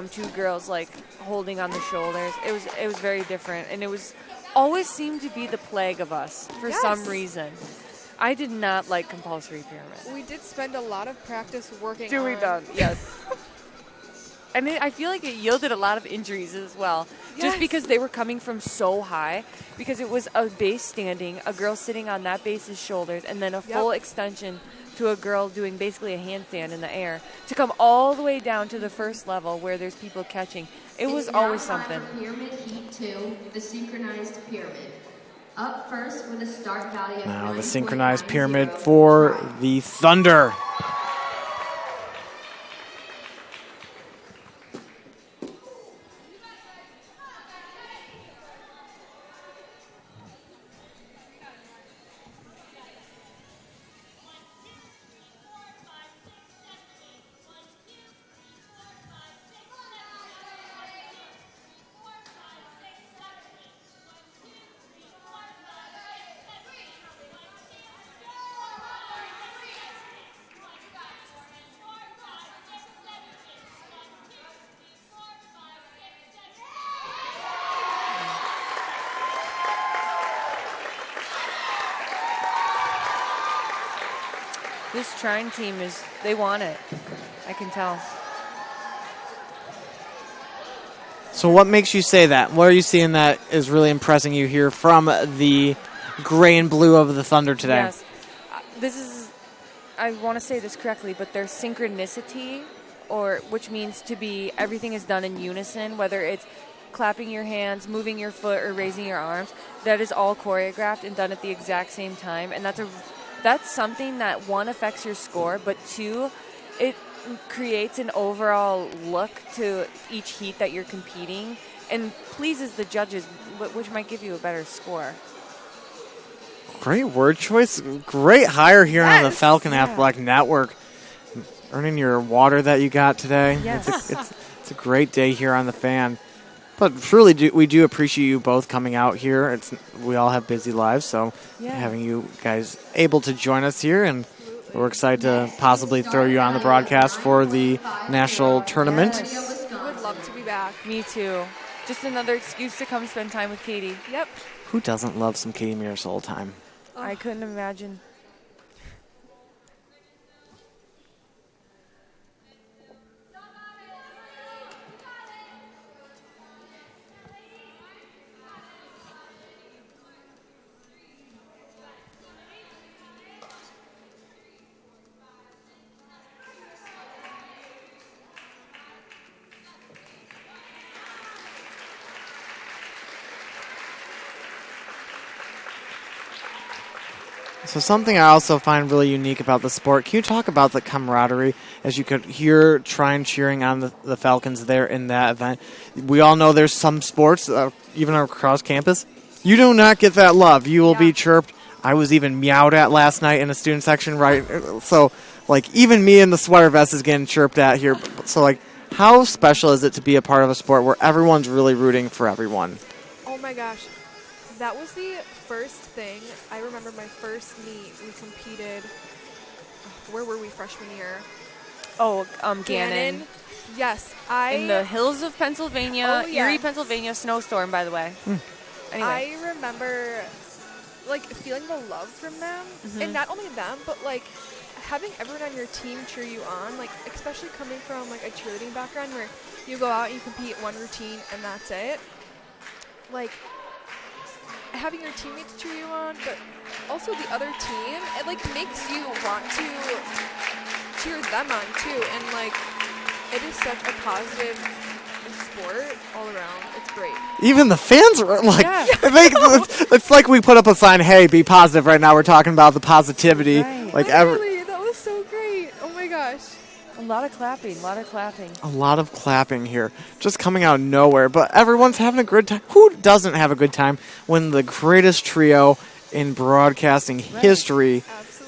two girls like holding on the shoulders. It was very different, and it was always seemed to be the plague of us for some Yes. reason. I did not like compulsory pyramid. We did spend a lot of practice working Doing on done, yes. And I feel like it yielded a lot of injuries as well. Just Yes. because they were coming from so high, because it was a base standing, a girl sitting on that base's shoulders, and then a full extension to a girl doing basically a handstand in the air, to come all the way down to the first level where there's people catching. It was always something. Pyramid Heat 2, the synchronized pyramid. Up first with a start value of Now the 9.90 synchronized pyramid for the Thunder. This Trine team they want it. I can tell. So what makes you say that? What are you seeing that is really impressing you here from the gray and blue of the Thunder today? Yes. This is, I want to say this correctly, but their synchronicity, which means to be, everything is done in unison, whether it's clapping your hands, moving your foot, or raising your arms, that is all choreographed and done at the exact same time. And that's something that, one, affects your score, but two, it creates an overall look to each heat that you're competing and pleases the judges, which might give you a better score. Great word choice. Great hire here on the Yes. Falcon Athletic Network. Earning your water that you got today. Yes. It's a great day here on the Fan. But truly, we do appreciate you both coming out here. We all have busy lives, so having you guys able to join us here, and we're excited to possibly throw you on the broadcast for the national tournament. Would love to be back. Me too. Just another excuse to come spend time with Katie. Yep. Who doesn't love some Katie Mirasol time? I couldn't imagine. So something I also find really unique about the sport, can you talk about the camaraderie as you could hear Trine cheering on the Falcons there in that event? We all know there's some sports, even across campus, you do not get that love. You will be chirped. I was even meowed at last night in the student section, right? So, like, even me in the sweater vest is getting chirped at here. So, like, how special is it to be a part of a sport where everyone's really rooting for everyone? Oh my gosh. That was the first thing. I remember my first meet, we competed. Where were we freshman year? Oh, Gannon. Yes, in the hills of Pennsylvania, Oh, yeah. Erie, Pennsylvania, snowstorm, by the way. Anyway. I remember, like, feeling the love from them. And not only them, but, like, having everyone on your team cheer you on, like, especially coming from, like, a cheerleading background where you go out and you compete one routine and that's it. Like, having your teammates cheer you on, but also the other team, it, like, makes you want to cheer them on, too. And, like, it is such a positive sport all around. It's great. Even the fans are like, it's like we put up a sign, hey, be positive right now. We're talking about the positivity. Right. Like Literally, that was so great. Oh, my gosh. A lot of clapping, A lot of clapping here, just coming out of nowhere. But everyone's having a good time. Who doesn't have a good time when the greatest trio in broadcasting history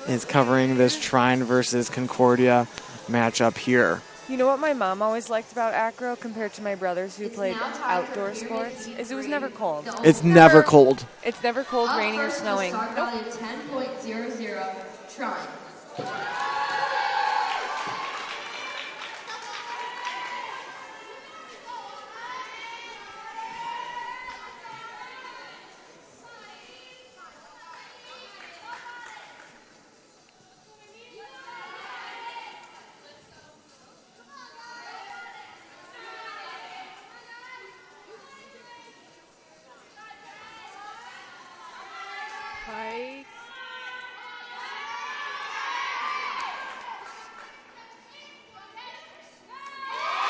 is covering this Trine versus Concordia matchup here? You know what my mom always liked about acro compared to my brothers who played outdoor sports? Is it was never cold. It's never cold. It's never cold, raining, or snowing. 10.00 Trine.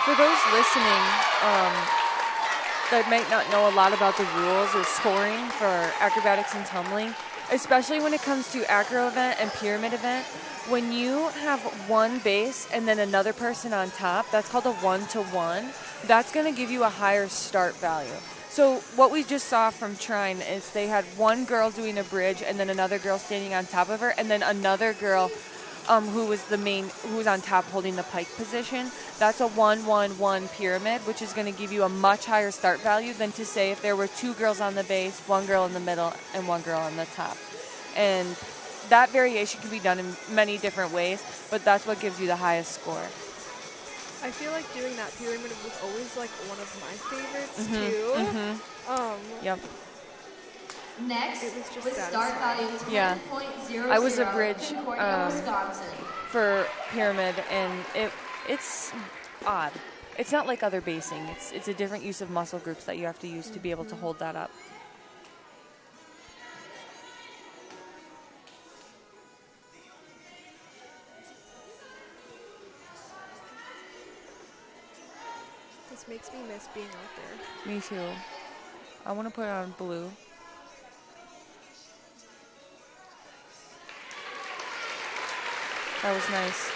For those listening that might not know a lot about the rules or scoring for acrobatics and tumbling, especially when it comes to acro event and pyramid event, when you have one base and then another person on top, that's called a 1-to-1. That's going to give you a higher start value. So what we just saw from Trine is they had one girl doing a bridge and then another girl standing on top of her, and then another girl who was on top holding the pike position. That's a 1-1-1 pyramid, which is going to give you a much higher start value than to say if there were two girls on the base, one girl in the middle, and one girl on the top. And that variation can be done in many different ways, but that's what gives you the highest score. I feel like doing that pyramid was always like one of my favorites too. Yep. Next, it was just with start value 10.00. I was a bridge Concordia-Wisconsin. for pyramid, and it's odd. It's not like other basing. It's a different use of muscle groups that you have to use to be able to hold that up. This makes me miss being out there. Me too. I want to put it on blue. That was nice.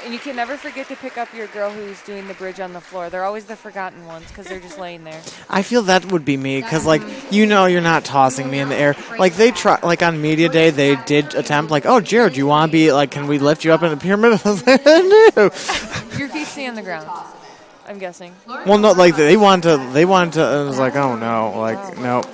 And you can never forget to pick up your girl who's doing the bridge on the floor. They're always the forgotten ones because they're just laying there. I feel that would be me because, like, you're not tossing me in the air. Like, they try, like, on media day, they did attempt, like, oh, Jared, do you want to be, like, can we lift you up in the pyramid? I was like, no. Your feet stay on the ground, I'm guessing. Well, no, like, they wanted to, and I was like, oh, no, like, no.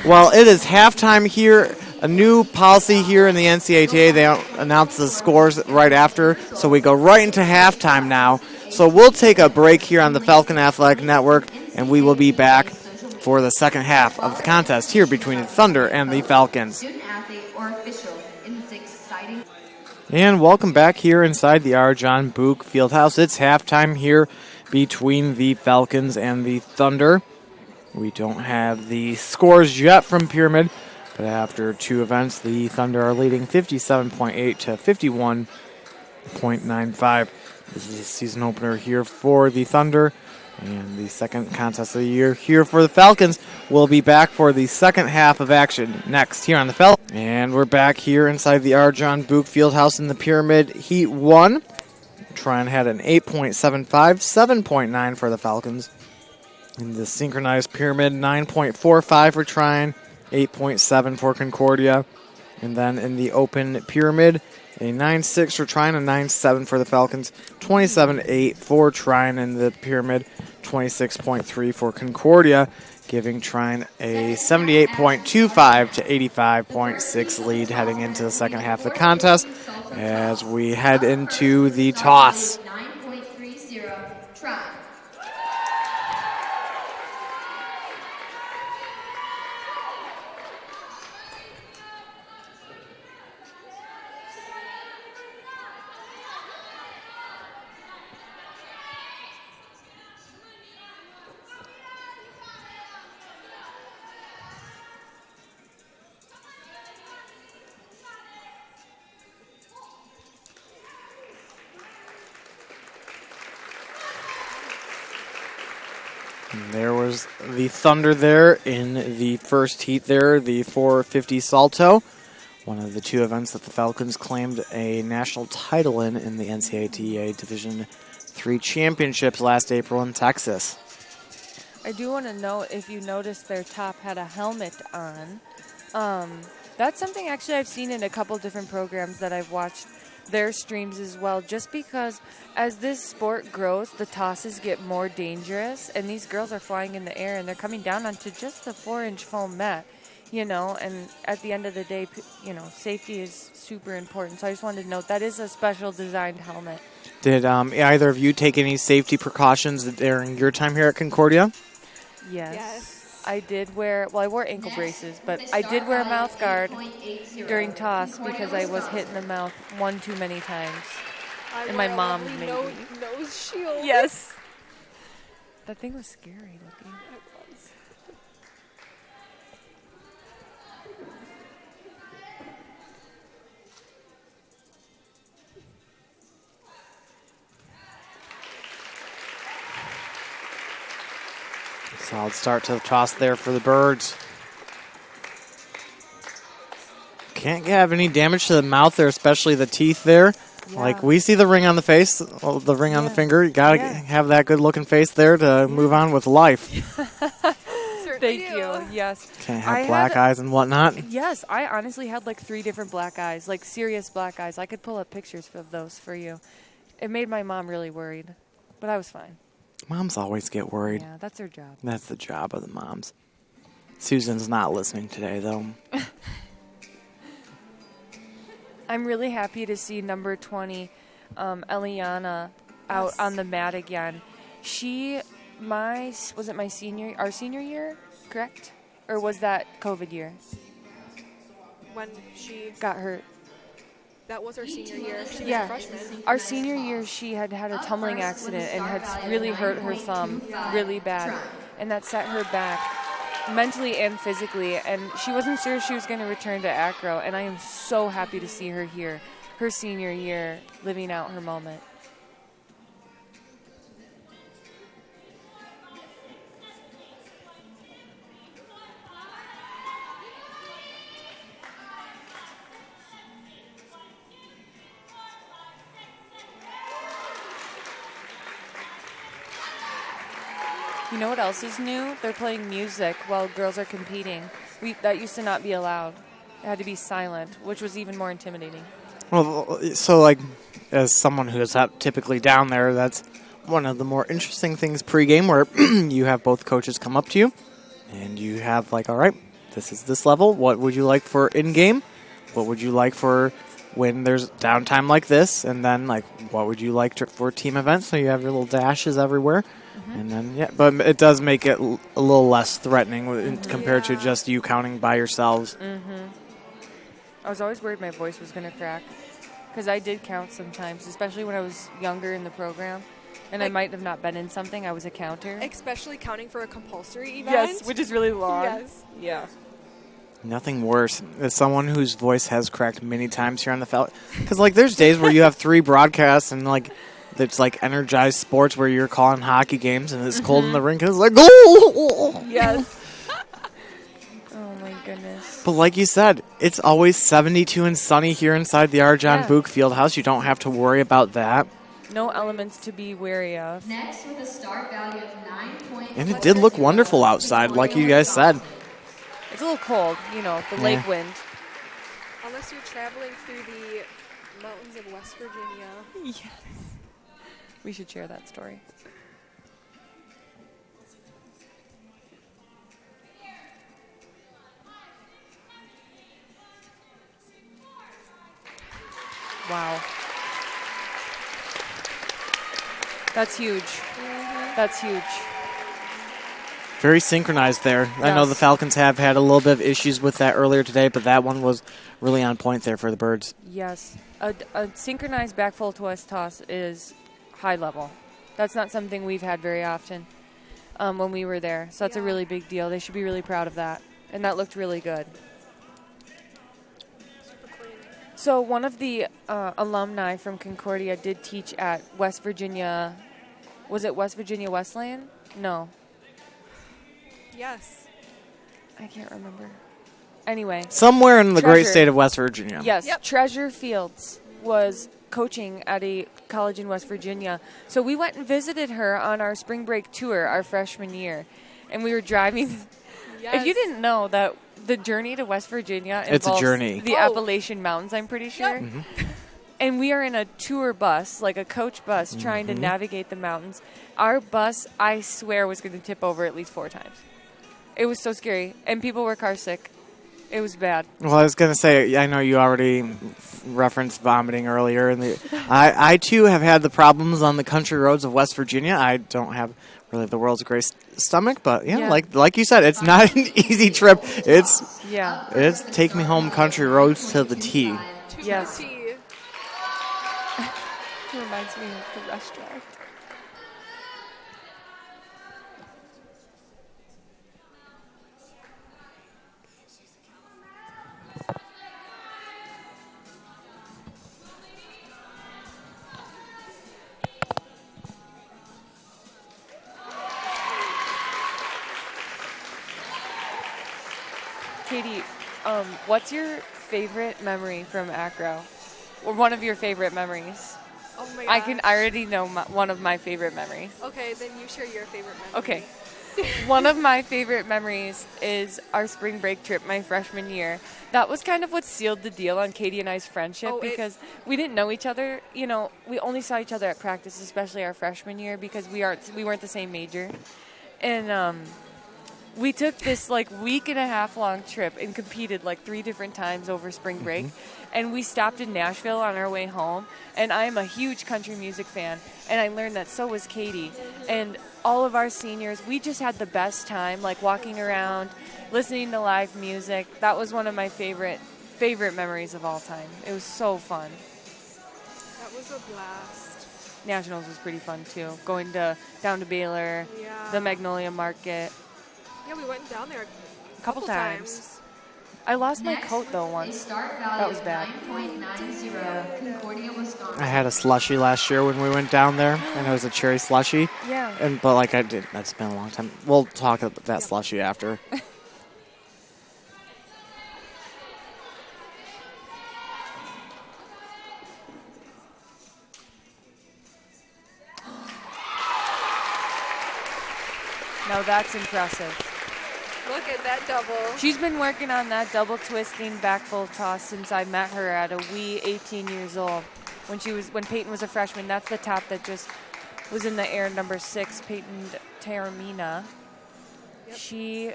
Well, it is halftime here. A new policy here in the NCATA. They announce the scores right after, so we go right into halftime now. So we'll take a break here on the Falcon Athletic Network, and we will be back for the second half of the contest here between the Thunder and the Falcons. And welcome back here inside the R. John Book Fieldhouse. It's halftime here between the Falcons and the Thunder. We don't have the scores yet from Pyramid, but after two events, the Thunder are leading 57.8 to 51.95. This is a season opener here for the Thunder. And the second contest of the year here for the Falcons. We'll be back for the second half of action next here on the Falcons. And we're back here inside the R. John Book Fieldhouse in the Pyramid Heat 1. Trine had an 8.75, 7.9 for the Falcons. In the synchronized pyramid, 9.45 for Trine, 8.7 for Concordia. And then in the open pyramid, a 9.6 for Trine, a 9.7 for the Falcons, 27.8 for Trine in the pyramid, 26.3 for Concordia, giving Trine a 78.25 to 85.6 lead heading into the second half of the contest as we head into the toss. 9.30, Trine. And there was the Thunder there in the first heat there, the 450 salto. One of the two events that the Falcons claimed a national title in the NCATA Division III Championships last April in Texas. I do want to note, if you noticed their top had a helmet on. That's something actually I've seen in a couple different programs that I've watched their streams as well, just because as this sport grows, the tosses get more dangerous, and these girls are flying in the air, and they're coming down onto just a 4-inch foam mat, and at the end of the day, safety is super important. So I just wanted to note that is a special designed helmet. Did either of you take any safety precautions during your time here at Concordia? Yes. I did I wore ankle braces, but I did wear a mouth guard during toss because I was hit in the mouth one too many times. And my mom made me. Nose shield. Yes. That thing was scary looking. Solid start to the toss there for the Birds. Can't have any damage to the mouth there, especially the teeth there. Yeah. Like, we see the ring on the face, the ring on the finger. You got to have that good-looking face there to move on with life. Thank you. Yes. Can't have black eyes and whatnot. Yes, I honestly had like 3 different black eyes, like serious black eyes. I could pull up pictures of those for you. It made my mom really worried, but I was fine. Moms always get worried. Yeah, that's their job. That's the job of the moms. Susan's not listening today, though. I'm really happy to see number 20, Eliana, out on the mat again. Was it our senior year, correct? Or was that COVID year? When she got hurt. That was our senior year. She was yeah. a freshman. Our senior year, she had a tumbling accident and had really hurt her thumb really bad. And that set her back mentally and physically. And she wasn't sure she was going to return to acro. And I am so happy to see her here, her senior year, living out her moment. You know what else is new? They're playing music while girls are competing. That used to not be allowed. It had to be silent, which was even more intimidating. Well, so as someone who is typically down there, that's one of the more interesting things pregame, where you have both coaches come up to you, and you have all right, this is this level. What would you like for in-game? What would you like for when there's downtime like this? And then what would you like for team events? So you have your little dashes everywhere. And then, but it does make it a little less threatening compared to just you counting by yourselves. I was always worried my voice was going to crack because I did count sometimes, especially when I was younger in the program. And I might have not been in something. I was a counter. Especially counting for a compulsory event. Yes, which is really long. Yes. Yeah. Nothing worse as someone whose voice has cracked many times here on the Falcons. Because, there's days where you have 3 broadcasts and, that's like energized sports where you're calling hockey games and it's cold in the rink and it's like, oh! Yes. Oh, my goodness. But like you said, it's always 72 and sunny here inside the R. John Book Fieldhouse. You don't have to worry about that. No elements to be wary of. Next with a start value of 9 And it did look wonderful outside, like you guys said. It's a little cold, the lake wind. Unless you're traveling through the mountains of West Virginia. Yes. We should share that story. Wow. That's huge. That's huge. Very synchronized there. I know the Falcons have had a little bit of issues with that earlier today, but that one was really on point there for the Birds. Yes. A synchronized back full twist toss is high level. That's not something we've had very often when we were there. So that's a really big deal. They should be really proud of that. And that looked really good. So one of the alumni from Concordia did teach at West Virginia. Was it West Virginia Wesleyan? No. Yes. I can't remember. Anyway. Somewhere in the great state of West Virginia. Yes. Yep. Treasure Fields was coaching at a college in West Virginia. So we went and visited her on our spring break tour our freshman year. And we were driving. Yes. If you didn't know that the journey to West Virginia involves the Appalachian Mountains, I'm pretty sure. Yep. Mm-hmm. And we are in a tour bus, like a coach bus, trying to navigate the mountains. Our bus, I swear, was going to tip over at least 4 times. It was so scary. And people were car sick. It was bad. Well, I was going to say, I know you already referenced vomiting earlier. And I, too, have had the problems on the country roads of West Virginia. I don't have really the world's greatest stomach, but, like you said, it's not an easy trip. It's take me home country roads to the T. Yes. It reminds me of the restaurant. Katie, what's your favorite memory from Acro? Or one of your favorite memories? Oh my gosh. I already know one of my favorite memories. Okay, then you share your favorite memory. Okay. One of my favorite memories is our spring break trip my freshman year. That was kind of what sealed the deal on Katie and I's friendship because we didn't know each other. We only saw each other at practice, especially our freshman year because we weren't the same major. And we took this week and a half long trip and competed 3 different times over spring break. And we stopped in Nashville on our way home. And I'm a huge country music fan. And I learned that so was Katie. And all of our seniors, we just had the best time, walking around, listening to live music. That was one of my favorite memories of all time. It was so fun. That was a blast. Nationals was pretty fun too. Going down to Baylor, the Magnolia Market. Yeah, we went down there a couple times. I lost my coat though once. That was bad. Concordia-Wisconsin. I had a slushie last year when we went down there, and it was a cherry slushie. Yeah. But that's been a long time. We'll talk about that slushie after. Now that's impressive. Look at that double. She's been working on that double twisting back full toss since I met her at a wee 18 years old. When Peyton was a freshman, that's the top that just was in the air, number 6, Peyton Taramina. Yep. She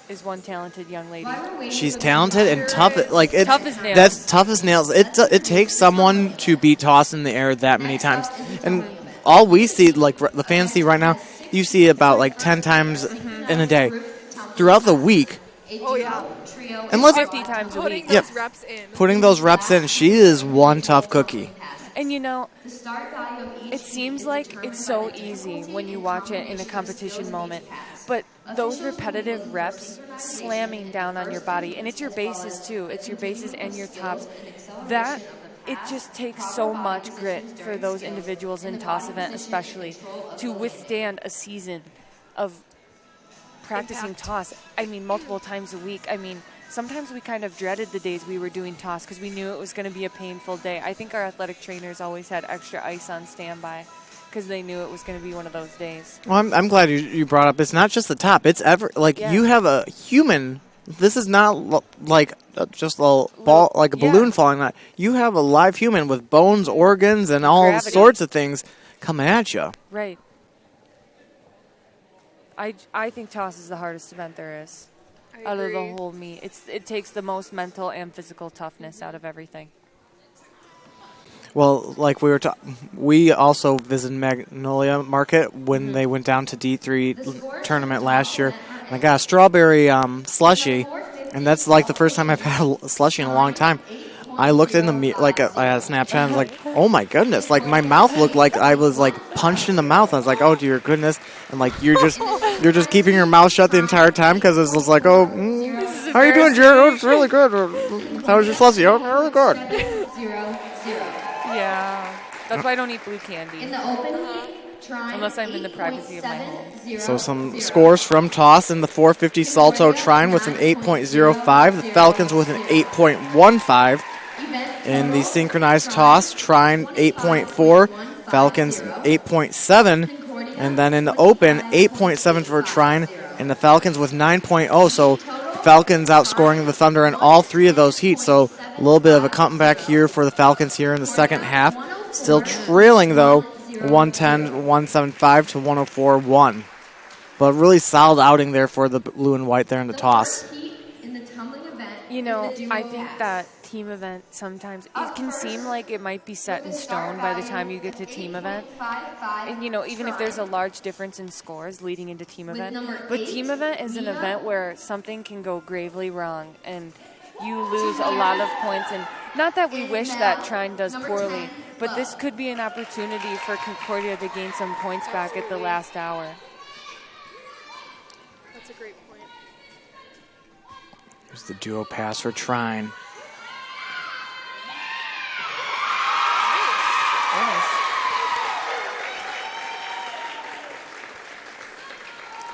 is one talented young lady. She's talented and tough. Tough as nails. That's tough as nails. It takes someone to be tossed in the air that many times. And all we see, the fans see right now, you see about 10 times in a day. Throughout the week. Oh, yeah. And 50 times a week. Putting those reps in. Putting those reps in. She is one tough cookie. And it seems like it's so easy when you watch it in a competition moment. But those repetitive reps slamming down on your body, and it's your bases too. It's your bases and your tops. That it just takes so much grit for those individuals in toss event especially to withstand a season of practicing toss. I mean, multiple times a week. I mean, sometimes we kind of dreaded the days we were doing toss because we knew it was going to be a painful day. I think our athletic trainers always had extra ice on standby because they knew it was going to be one of those days. Well, I'm glad you brought up. It's not just the top. It's you have a human. This is not just a ball, like a balloon falling out. You have a live human with bones, organs, and all Gravity. sorts of things coming at you. Right. I think toss is the hardest event there is out of the whole meet. It takes the most mental and physical toughness out of everything. Well, like we also visited Magnolia Market when they went down to D3 tournament last year. And I got a strawberry slushie, and that's like the first time I've had a slushie in a long time. I looked in the I had a Snapchat, and I was like, oh my goodness. Like, my mouth looked like I was, like, punched in the mouth. I was like, oh, dear goodness. And, like, you're just keeping your mouth shut the entire time because it's just like, how are you doing, Jared? Oh, it's really good. How was your slushie? Oh, really good. 0-0. Yeah. That's why I don't eat blue candy. In the open heat, Trine, unless I'm in the privacy of my home. So some scores from toss in the 450 Salto Trine with an 8.05. The Falcons with an 8.15. In the synchronized toss, Trine 8.4, Falcons 8.7, and then in the open, 8.7 for Trine, and the Falcons with 9.0. So Falcons outscoring the Thunder in all three of those heats. So a little bit of a comeback here for the Falcons here in the second half. Still trailing, though, 110-175 to 104-1. But really solid outing there for the blue and white there in the toss. You know, I think that team event sometimes, it can seem like it might be set in stone by the time you get to team event. And, you know, even if there's a large difference in scores leading into team event. But team event is an event where something can go gravely wrong and you lose a lot of points. And not that we wish that Trine does poorly, but this could be an opportunity for Concordia to gain some points back at the last hour. That's a great point. Here's the duo pass for Trine.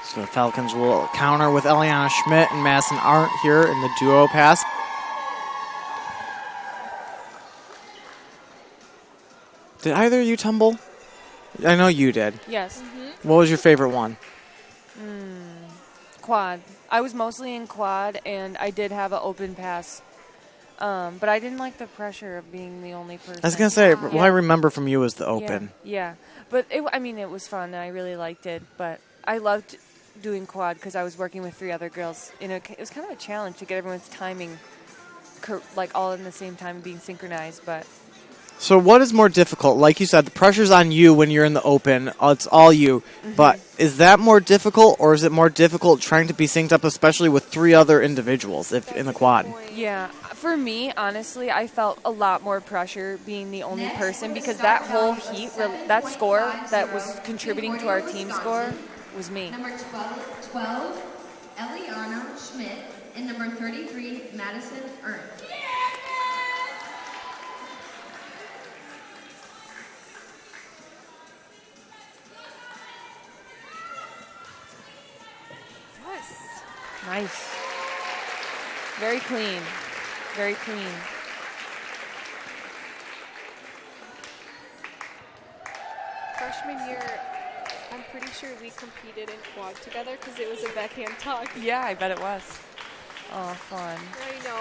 So the Falcons will counter with Eliana Schmidt and Madison Arndt here in the duo pass. Did either of you tumble? I know you did. Yes. What was your favorite one? Quad. I was mostly in quad, and I did have an open pass. But I didn't like the pressure of being the only person. I was going to say, what I remember from you was the open. Yeah. But, it was fun, and I really liked it. But I loved doing quad because I was working with three other girls. It was kind of a challenge to get everyone's timing, like, all in the same time being synchronized. But so what is more difficult? Like you said, the pressure's on you when you're in the open. It's all you. But is that more difficult, or is it more difficult trying to be synced up, especially with three other individuals in the quad? Yeah. For me, honestly, I felt a lot more pressure being the only person because that whole heat, that score that was contributing to our team score was me. Number 12, Eliana Schmidt, and number 33, Madison Arndt. Yes. Nice. Very clean. Very clean. Freshman year, I'm pretty sure we competed in quad together because it was a backhand tuck. Yeah, I bet it was. Oh, fun. I know.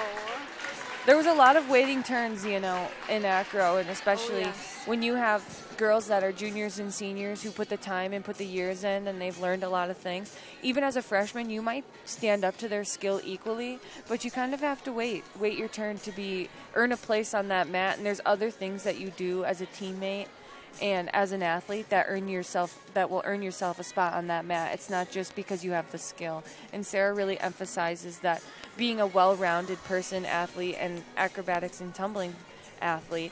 There was a lot of waiting turns, in acro, and especially when you have girls that are juniors and seniors who put the time and put the years in and they've learned a lot of things. Even as a freshman, you might stand up to their skill equally, but you kind of have to wait your turn to earn a place on that mat, and there's other things that you do as a teammate and as an athlete that will earn yourself a spot on that mat. It's not just because you have the skill. And Sarah really emphasizes that being a well-rounded person, athlete, and acrobatics and tumbling athlete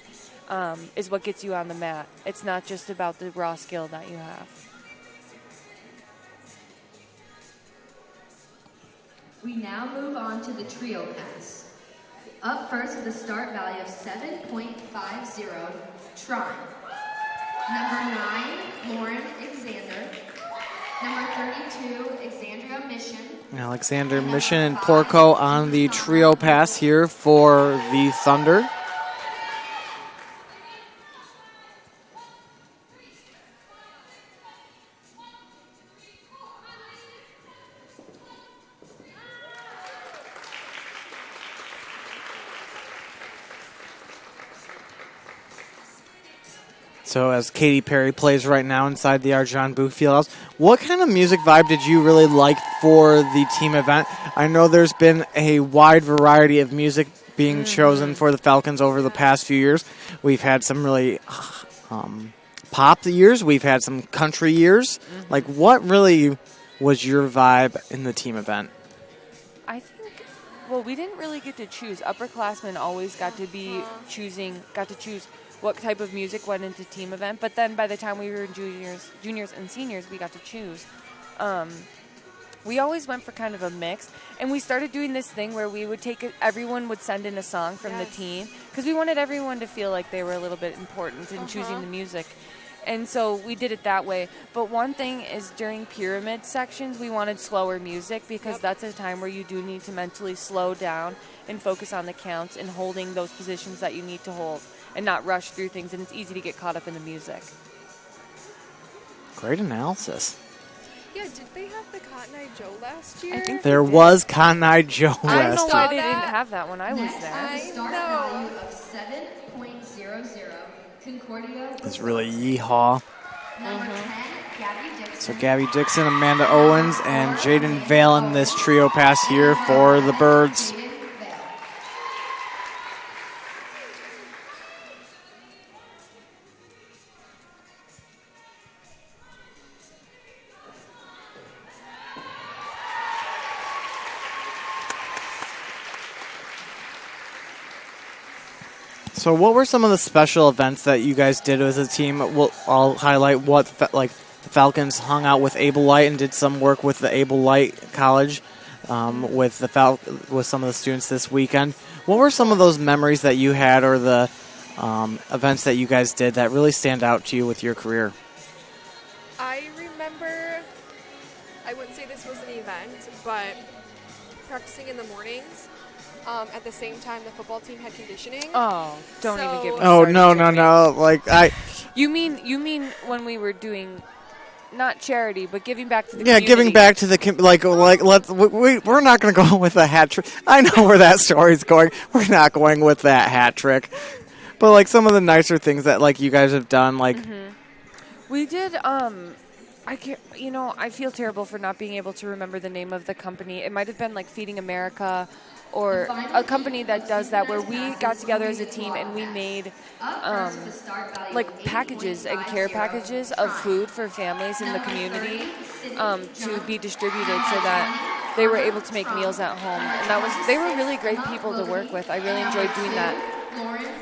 is what gets you on the mat. It's not just about the raw skill that you have. We now move on to the trio pass. Up first with a start value of 7.50, Trine. Number 9, Lauren Alexander. Number 32, Alexandria Mission. Alexander Mission and Porco on the trio pass here for the Thunder. So as Katy Perry plays right now inside the Arjan Booth Fieldhouse, what kind of music vibe did you really like for the team event? I know there's been a wide variety of music being chosen for the Falcons over the past few years. We've had some really pop years. We've had some country years. Like, what really was your vibe in the team event? I think, well, we didn't really get to choose. Upperclassmen always got to choose what type of music went into team event. But then by the time we were juniors and seniors, we got to choose. We always went for kind of a mix. And we started doing this thing where we would everyone would send in a song from the team because we wanted everyone to feel like they were a little bit important in choosing the music. And so we did it that way. But one thing is during pyramid sections, we wanted slower music because that's a time where you do need to mentally slow down and focus on the counts and holding those positions that you need to hold and not rush through things. And it's easy to get caught up in the music. Great analysis. Yeah, did they have the Cotton Eye Joe last year? I think There was Cotton Eye Joe I don't last know year. why they didn't have that when I was Next, there. a start value of 7.00, Concordia. It's really yeehaw. Number 10, Gabby Dixon. So Gabby Dixon, Amanda Owens, and Jaden Vale in this trio pass here for the Birds. Jaden Vale. So what were some of the special events that you guys did as a team? I'll highlight what the Falcons hung out with Able Light and did some work with the Able Light College with some of the students this weekend. What were some of those memories that you had or the events that you guys did that really stand out to you with your career? I remember, I wouldn't say this was an event, but practicing in the mornings. At the same time, the football team had conditioning. Oh, don't even get me Oh, started, no. Tiffany. You mean when we were doing not charity, but giving back to the community? Giving back to the we're not going to go with the hat trick. I know where that story's going. We're not going with that hat trick. But some of the nicer things that you guys have done, We did. I can't. I feel terrible for not being able to remember the name of the company. It might have been Feeding America, or a company that does that, where we got together as a team and we made packages and care packages of food for families in the community to be distributed so that they were able to make meals at home. And they were really great people to work with. I really enjoyed doing that.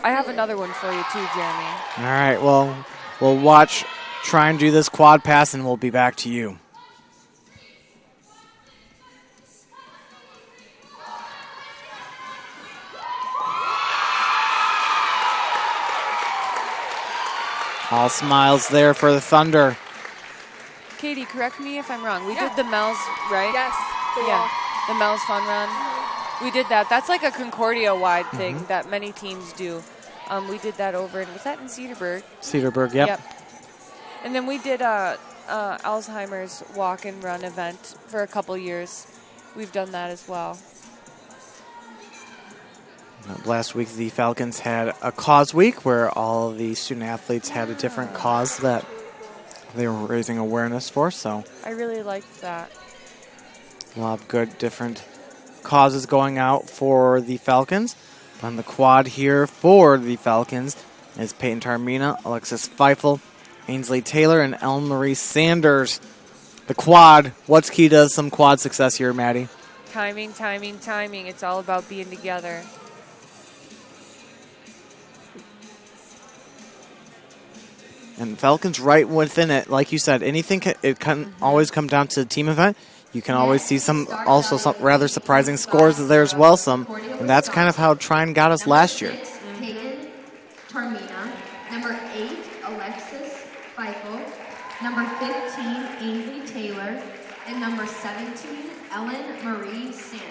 I have another one for you too, Jeremy. All right, well, we'll try and do this quad pass and we'll be back to you. All smiles there for the Thunder. Katie, correct me if I'm wrong. We did the Mel's, right? Yes. The Mel's Fun Run. We did that. That's a Concordia-wide thing that many teams do. We did that was that in Cedarburg? Cedarburg, yep. And then we did Alzheimer's walk and run event for a couple years. We've done that as well. Last week, the Falcons had a cause week where all of the student athletes had a different cause that they were raising awareness for. So I really liked that. A lot of good different causes going out for the Falcons. On the quad here for the Falcons is Peyton Tarmina, Alexis Feifel, Ainsley Taylor, and Ellen Marie Sanders. The quad, what's key to some quad success here, Maddie? Timing. It's all about being together. And Falcons right within it. Like you said, anything it can always come down to the team event. you can always see some rather surprising scores there as well. And that's kind of how Trine got us last year. Peyton Tarmina. Number 8, Alexis Feifel. Number 15, Ainsley Taylor. And number 17, Ellen Marie Sanders.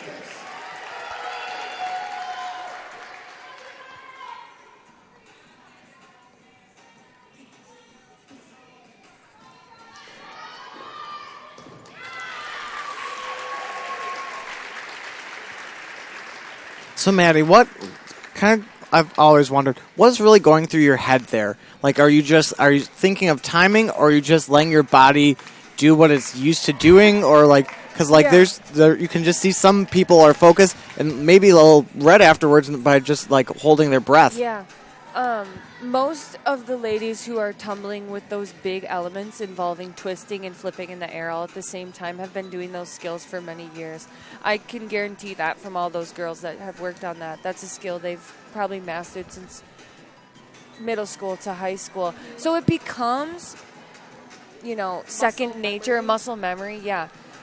So, Maddie, I've always wondered, what's really going through your head there? Like, are you thinking of timing, or are you just letting your body do what it's used to doing, or because you can just see some people are focused and maybe a little red afterwards by just holding their breath. Yeah. Most of the ladies who are tumbling with those big elements involving twisting and flipping in the air all at the same time have been doing those skills for many years. I can guarantee that from all those girls that have worked on that. That's a skill they've probably mastered since middle school to high school. So it becomes, second nature, muscle memory,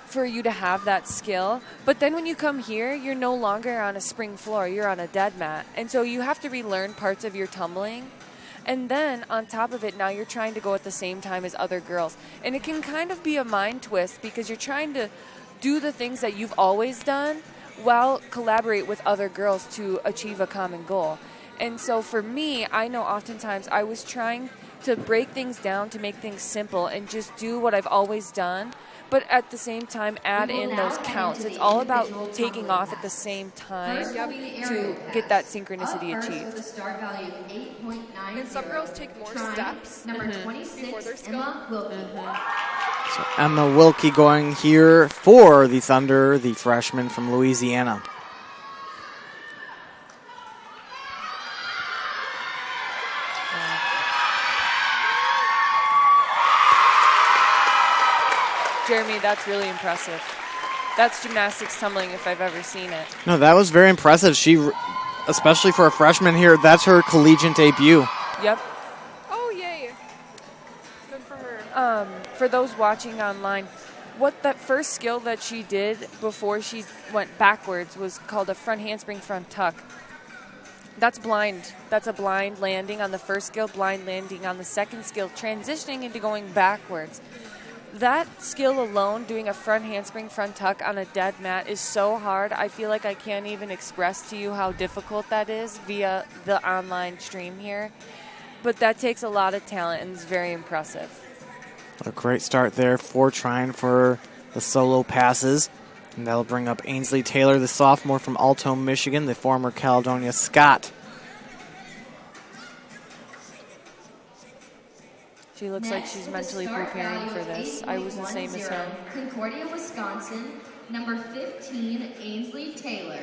for you to have that skill. But then when you come here, you're no longer on a spring floor, you're on a dead mat. And so you have to relearn parts of your tumbling. And then on top of it, now you're trying to go at the same time as other girls. And it can kind of be a mind twist because you're trying to do the things that you've always done while collaborate with other girls to achieve a common goal. And so for me, I know oftentimes I was trying to break things down to make things simple and just do what I've always done, but at the same time add in those counts. It's all about taking off at the same time to get that synchronicity achieved. And some girls take more steps before their skill. So Emma Wilkie going here for the Thunder, the freshman from Louisiana. Jeremy, that's really impressive. That's gymnastics tumbling if I've ever seen it. No, that was very impressive. She, especially for a freshman here, that's her collegiate debut. Yep. Oh, yay. Good for her. For those watching online, what that first skill that she did before she went backwards was called a front handspring front tuck. That's blind. That's a blind landing on the first skill, blind landing on the second skill, transitioning into going backwards. That skill alone, doing a front handspring front tuck on a dead mat, is so hard. I feel like I can't even express to you how difficult that is via the online stream here. But that takes a lot of talent and is very impressive. A great start there for Trine for the solo passes. And that'll bring up Ainsley Taylor, the sophomore from Alto, Michigan, the former Caledonia Scot. She looks like she's mentally preparing for this. I was the same as her. Concordia-Wisconsin, number 15, Ainsley Taylor.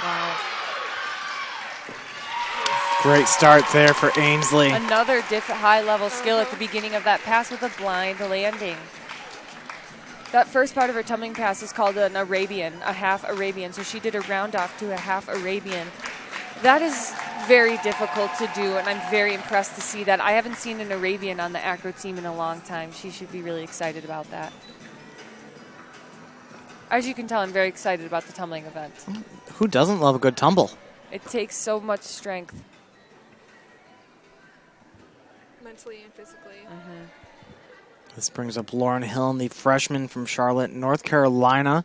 Wow. Great start there for Ainsley. Another high-level skill at the beginning of that pass with a blind landing. That first part of her tumbling pass is called an Arabian, a half Arabian. So she did a round off to a half Arabian. That is very difficult to do, and I'm very impressed to see that. I haven't seen an Arabian on the acro team in a long time. She should be really excited about that. As you can tell, I'm very excited about the tumbling event. Who doesn't love a good tumble? It takes so much strength. Mentally and physically. This brings up Lauren Hill, the freshman from Charlotte, North Carolina.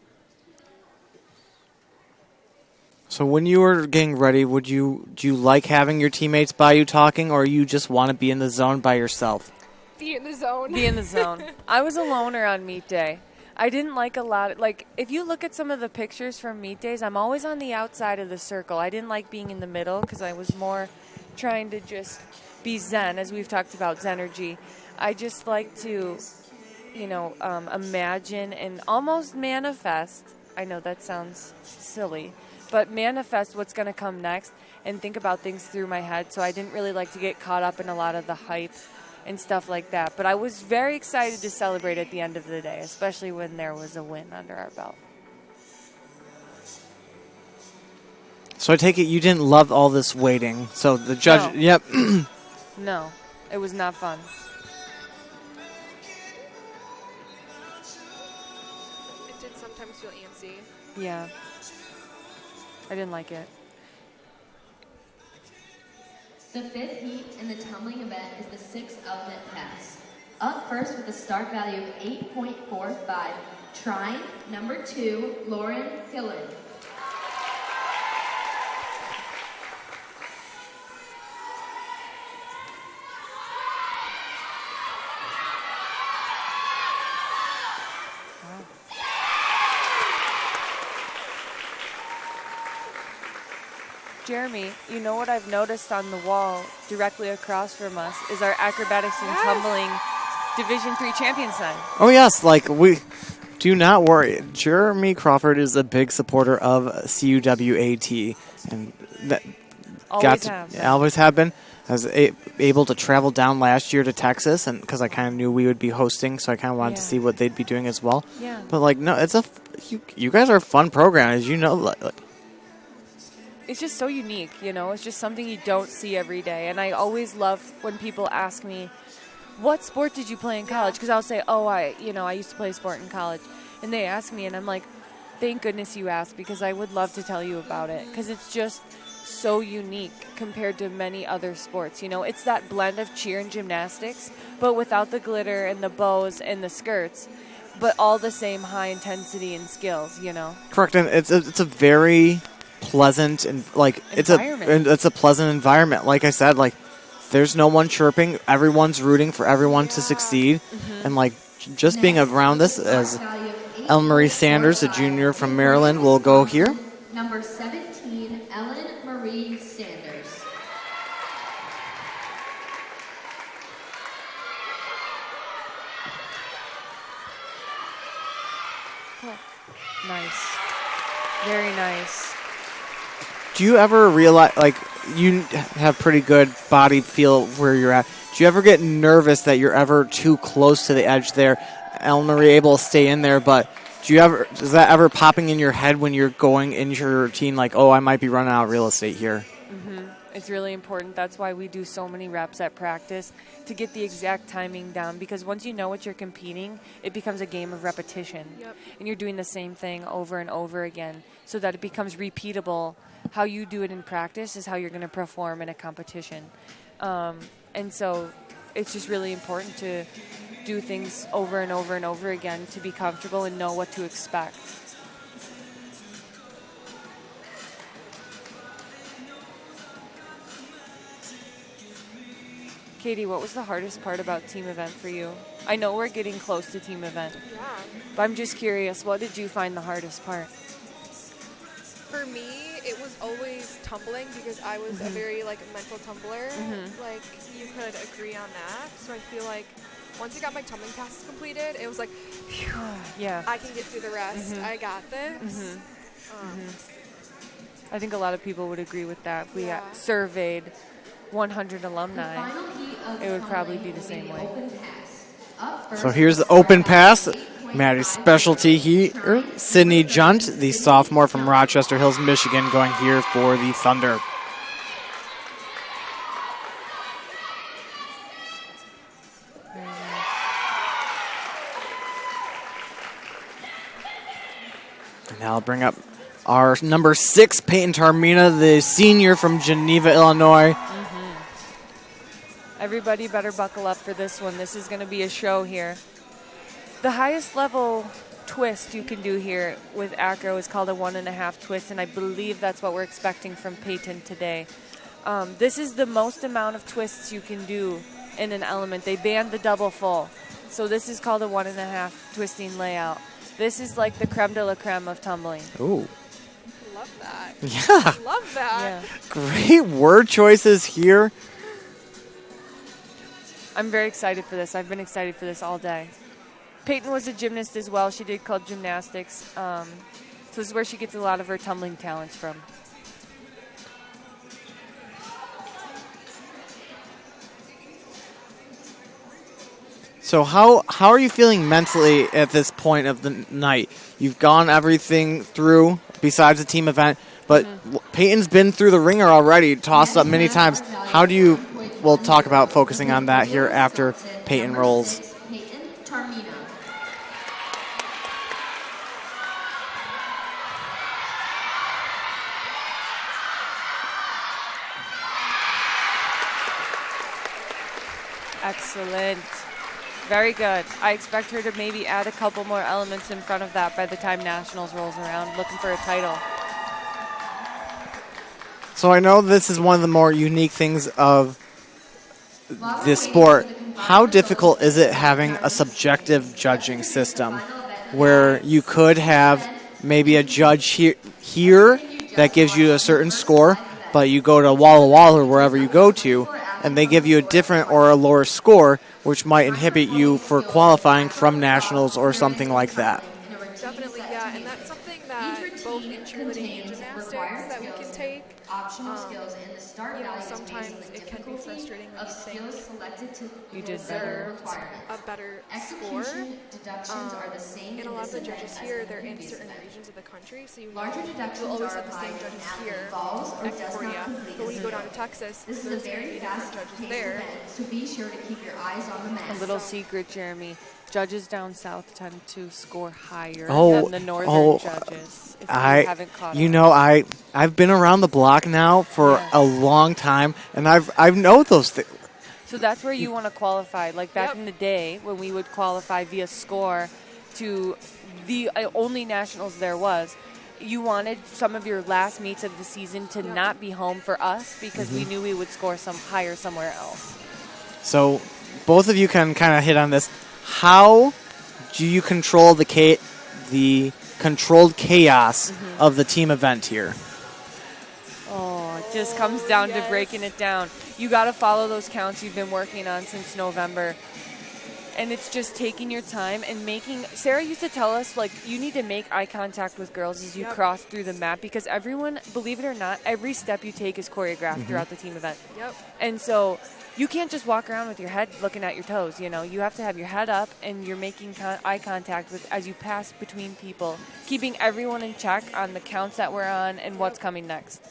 So when you were getting ready, do you like having your teammates by you talking, or you just want to be in the zone by yourself? Be in the zone. Be in the zone. I was a loner on meet day. I didn't like a lot. If you look at some of the pictures from meet days, I'm always on the outside of the circle. I didn't like being in the middle because I was more trying to just be zen, as we've talked about, Zenergy. I just like to, imagine and almost manifest. I know that sounds silly, but manifest what's going to come next and think about things through my head. So I didn't really like to get caught up in a lot of the hype and stuff like that. But I was very excited to celebrate at the end of the day, especially when there was a win under our belt. So I take it you didn't love all this waiting. So the judge, No. yep. No, it was not fun. It did sometimes feel antsy. Yeah. I didn't like it. The fifth heat in the tumbling event is the 6 element pass. Up first with a start value of 8.45, Trine, number 2, Lauren Hillen. Jeremy, you know what I've noticed on the wall directly across from us is our acrobatics and tumbling Division III champion sign. Oh, yes. Like, we do not worry. Jeremy Crawford is a big supporter of CUWAT. And that always have been. I was able to travel down last year to Texas, and because I kind of knew we would be hosting, so I kind of wanted to see what they'd be doing as well. Yeah. But, like, no, it's you guys are a fun program, as you know. Like, it's just so unique, you know. It's just something you don't see every day. And I always love when people ask me, what sport did you play in college? Because I'll say, I used to play sport in college. And they ask me, and I'm like, thank goodness you asked, because I would love to tell you about it. Because it's just so unique compared to many other sports. You know, it's that blend of cheer and gymnastics, but without the glitter and the bows and the skirts, but all the same high intensity and skills, you know. Correct, and it's a very pleasant and it's a pleasant environment. Like I said, like there's no one chirping, everyone's rooting for everyone to succeed, and like just being around this as Ellen Marie Sanders, a junior from Maryland, will go here. Number 17, Ellen Marie Sanders. Nice. Very nice. Do you ever realize, like, you have pretty good body feel where you're at. Do you ever get nervous that you're ever too close to the edge there? Ellen Marie able to stay in there, but is that ever popping in your head when you're going into your routine, like, I might be running out of real estate here? Mm-hmm. It's really important. That's why we do so many reps at practice to get the exact timing down, because once you know what you're competing, it becomes a game of repetition. Yep. And you're doing the same thing over and over again so that it becomes repeatable. How you do it in practice is how you're going to perform in a competition. And so it's just really important to do things over and over and over again to be comfortable and know what to expect. Katie, what was the hardest part about team event for you? I know we're getting close to team event, but I'm just curious, what did you find the hardest part? For me, it was always tumbling, because I was a very mental tumbler. Like, you could agree on that. So I feel like once I got my tumbling tasks completed, it was like, phew, yeah, I can get through the rest. I got this. I think a lot of people would agree with that. If we surveyed 100 alumni, it would probably be the same way. So here's the open pass. Maddie's specialty here. Sydney Junt, the sophomore from Rochester Hills, Michigan, going here for the Thunder. And now I'll bring up our number 6, Peyton Tarmina, the senior from Geneva, Illinois. Everybody better buckle up for this one. This is going to be a show here. The highest level twist you can do here with acro is called a 1.5 twist, and I believe that's what we're expecting from Peyton today. This is the most amount of twists you can do in an element. They banned the double full, so this is called a 1.5 twisting layout. This is like the creme de la creme of tumbling. Ooh. Love that. Yeah. Love that. Yeah. Great word choices here. I'm very excited for this. I've been excited for this all day. Peyton was a gymnast as well. She did club gymnastics. So this is where she gets a lot of her tumbling talents from. So how are you feeling mentally at this point of the night? You've gone everything through besides the team event, But Peyton's been through the ringer already, tossed up many times. How do you, we'll talk about focusing on that here after Peyton rolls. Peyton Tarmina. Excellent. Very good. I expect her to maybe add a couple more elements in front of that by the time Nationals rolls around, looking for a title. So I know this is one of the more unique things of this sport. How difficult is it having a subjective judging system where you could have maybe a judge here that gives you a certain score, but you go to Walla Walla or wherever you go to, and they give you a different or a lower score, which might inhibit you for qualifying from nationals or something like that. Definitely, yeah, and that's something that both in cheerleading and gymnastics that we can take. Optional skills in the start You know, values sometimes based on the it can be difficulty frustrating when of you think skills selected to You did fulfill better. requirements. a better score. Execution deductions are the same And a in lot of this the event judges as here, in they're in previous certain events. regions of the country, so you Larger know deductions you'll always are have the same applied when judges an athlete here falls or at does not Concordia, complete but when his you go down event. to Texas, This is a there's going to very be different judges fast-paced there. event, so be sure to keep your eyes on the mat. A little secret, Jeremy. Judges down south tend to score higher Oh, than the northern judges. If you haven't caught on. I've been around the block now for Yeah. a long time, and I've know those things. So that's where you want to qualify. Like back Yep. in the day when we would qualify via score to the only nationals there was, you wanted some of your last meets of the season to not be home for us because we knew we would score some higher somewhere else. So both of you can kind of hit on this. How do you control the controlled chaos of the team event here? Oh, it just comes down to breaking it down. You got to follow those counts you've been working on since November. And it's just taking your time and making. Sarah used to tell us, like, you need to make eye contact with girls as you cross through the mat because everyone, believe it or not, every step you take is choreographed throughout the team event. Yep. And so you can't just walk around with your head looking at your toes. You know, you have to have your head up and you're making eye contact with as you pass between people, keeping everyone in check on the counts that we're on and what's coming next.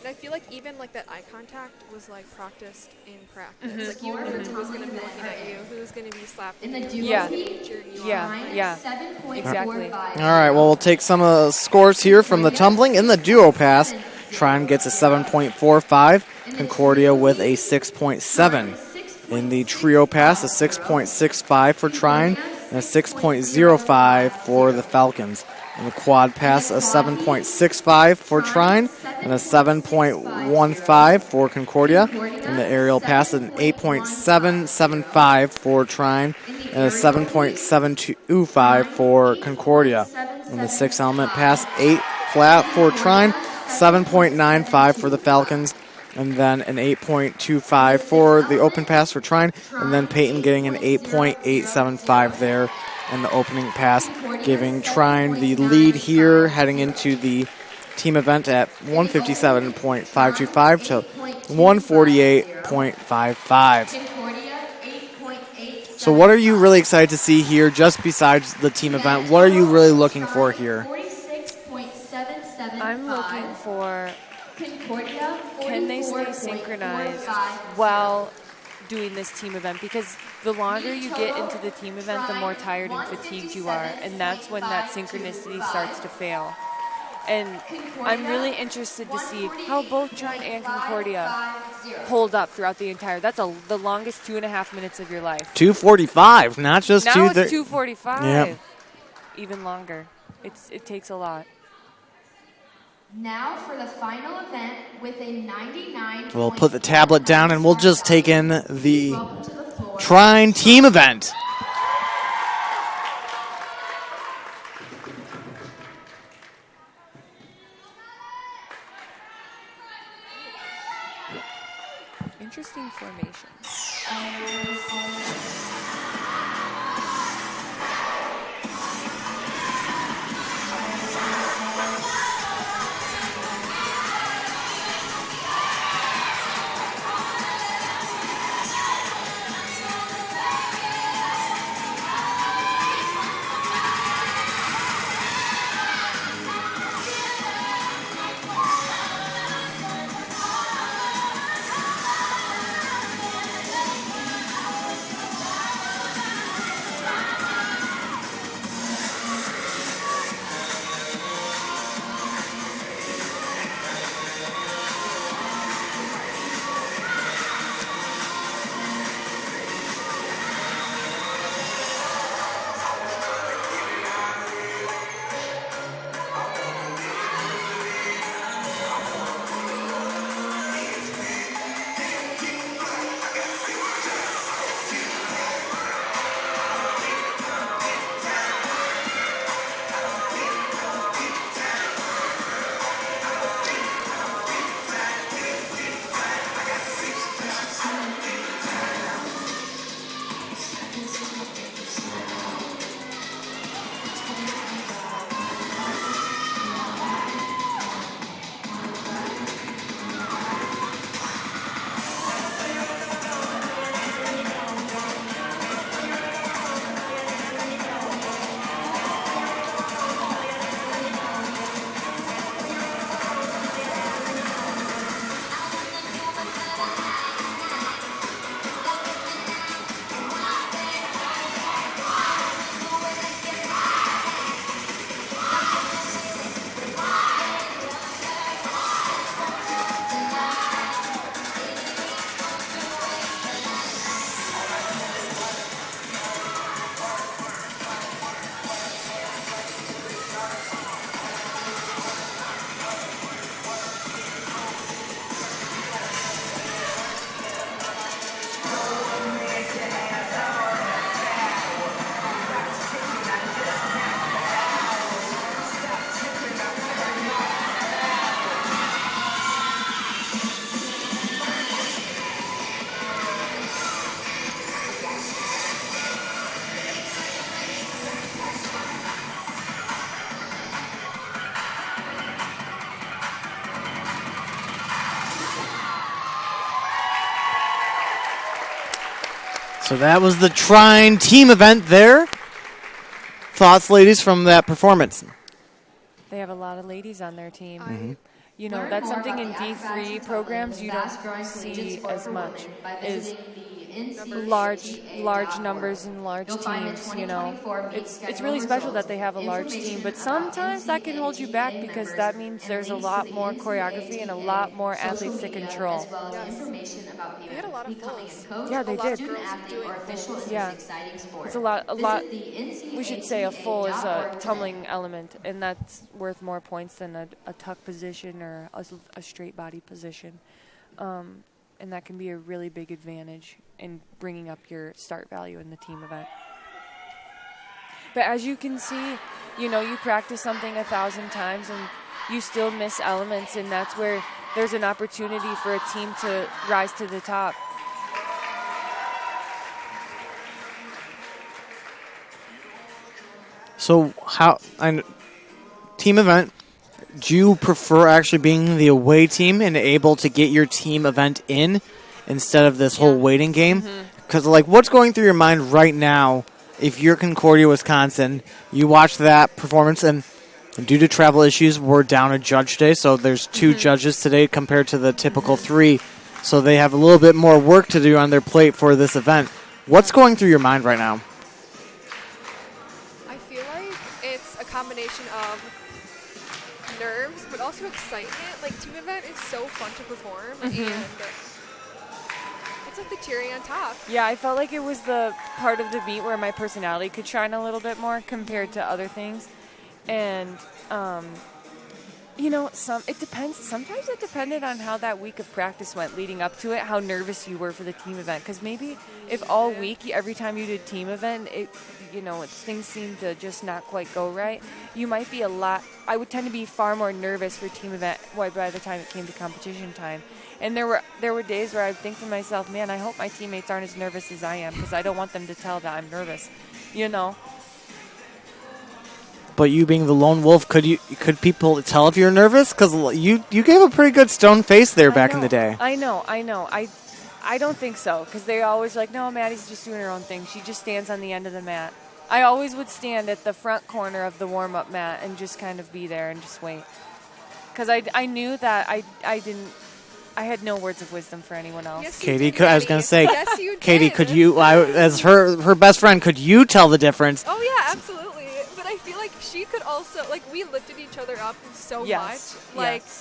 And I feel like even like that eye contact was like practiced in practice. Like you knew who was going to be looking at you, who was going to be slapping In the you, duo Yeah. meet, cheering you on. Yeah. 7.45. Exactly. All right, well, we'll take some of the scores here from the tumbling in the duo pass. Trine gets a 7.45, Concordia with a 6.7. In the trio pass, a 6.65 for Trine and a 6.05 for the Falcons. In the quad pass, a 7.65 for Trine and a 7.15 for Concordia. In the aerial pass, an 8.775 for Trine and a 7.725 for Concordia. In the six element pass, 8 flat for Trine, 7.95 for the Falcons, and then an 8.25 for the open pass for Trine, and then Peyton getting an 8.875 there in the opening pass, giving Trine the lead here heading into the team event at 157.525 to 148.55. So what are you really excited to see here just besides the team event? What are you really looking for here? I'm looking for, can they stay synchronized while doing this team event? Because the longer you get into the team event, the more tired and fatigued you are, and that's when that synchronicity starts to fail. And I'm really interested to see how both Trine and Concordia hold up throughout the entire. That's the longest 2.5 minutes of your life. 2:45, not just Now 2. it's 2:45. Yep. Even longer. It takes a lot. Now for the final event with a 99. We'll put the tablet down and we'll just take in the Trine team event. Interesting formation. So that was the Trine team event there. Thoughts, ladies, from that performance? They have a lot of ladies on their team. Mm-hmm. You know, that's something in D3 programs you don't see as much, is large numbers and large teams, you know. It's really special that they have a large team, but sometimes that can hold you back because that means there's a lot more choreography and a lot more athletes to control. They had a lot of fulls. Yeah, they a lot did. of girls doing fulls. Yeah, it's a lot. We should say a full is a tumbling element, and that's worth more points than a tuck position or a straight body position. And that can be a really big advantage in bringing up your start value in the team event. But as you can see, you know, you practice something 1,000 times and you still miss elements, and that's where there's an opportunity for a team to rise to the top. So team event, do you prefer actually being the away team and able to get your team event in instead of this whole waiting game? Because, what's going through your mind right now if you're Concordia, Wisconsin, you watch that performance, and due to travel issues, we're down a judge today, so there's 2 judges today compared to the typical 3, so they have a little bit more work to do on their plate for this event. What's going through your mind right now? I feel like it's a combination of nerves, but also excitement. Like, team event is so fun to perform, and it's like the cherry on top. Yeah, I felt like it was the part of the meet where my personality could shine a little bit more compared to other things. And, you know, it depends. Sometimes it depended on how that week of practice went leading up to it, how nervous you were for the team event. Because maybe if all week, every time you did team event, things seemed to just not quite go right, you might be I would tend to be far more nervous for team event by the time it came to competition time. And there were days where I'd think to myself, man, I hope my teammates aren't as nervous as I am because I don't want them to tell that I'm nervous, you know? But you being the lone wolf, could people tell if you're nervous? Because you gave a pretty good stone face there back in the day. I know. I don't think so because they're always like, no, Maddie's just doing her own thing. She just stands on the end of the mat. I always would stand at the front corner of the warm-up mat and just kind of be there and just wait. Because I knew that I had no words of wisdom for anyone else. Yes, Katie, did, I was going to say, yes, you Katie, did. could you, as her best friend, could you tell the difference? Oh, yeah, absolutely. But I feel like she could also, we lifted each other up so much.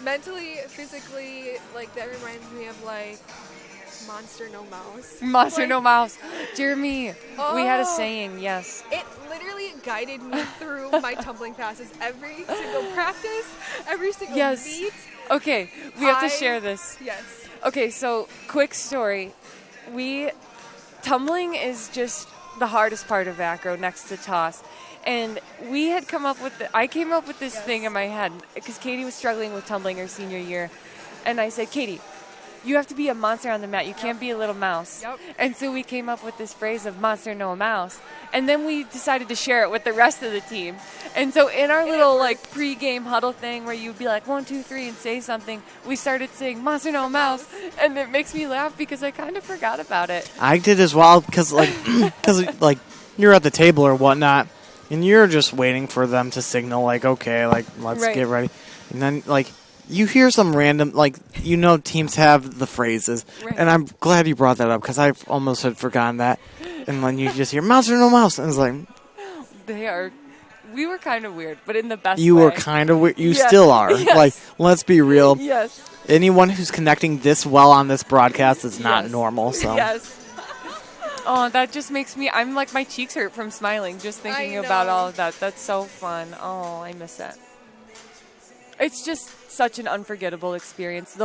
Mentally, physically, that reminds me of, Monster No Mouse. Monster No Mouse. Jeremy, we had a saying, yes. It literally guided me through my tumbling passes every single practice, every single meet. Okay, we have to share this. Yes. Okay, so quick story. Tumbling is just the hardest part of acro next to toss. And we had I came up with this thing in my head because Katie was struggling with tumbling her senior year. And I said, Katie, you have to be a monster on the mat. You can't be a little mouse. Yep. And so we came up with this phrase of monster, no mouse. And then we decided to share it with the rest of the team. And so in our little pre-game huddle thing where you'd be like 1, 2, 3 and say something, we started saying monster, no mouse. And it makes me laugh because I kind of forgot about it. I did as well because you're at the table or whatnot, and you're just waiting for them to signal okay, let's get ready. And then you hear some random, teams have the phrases. Right. And I'm glad you brought that up because I almost had forgotten that. And then you just hear, mouse or no mouse. And it's like... We were kind of weird, but in the best way. You were kind of weird. You still are. Yes. Let's be real. Yes. Anyone who's connecting this well on this broadcast is not normal. So. Yes. Oh, that just makes me... my cheeks hurt from smiling just thinking about all of that. That's so fun. Oh, I miss that. It's just such an unforgettable experience.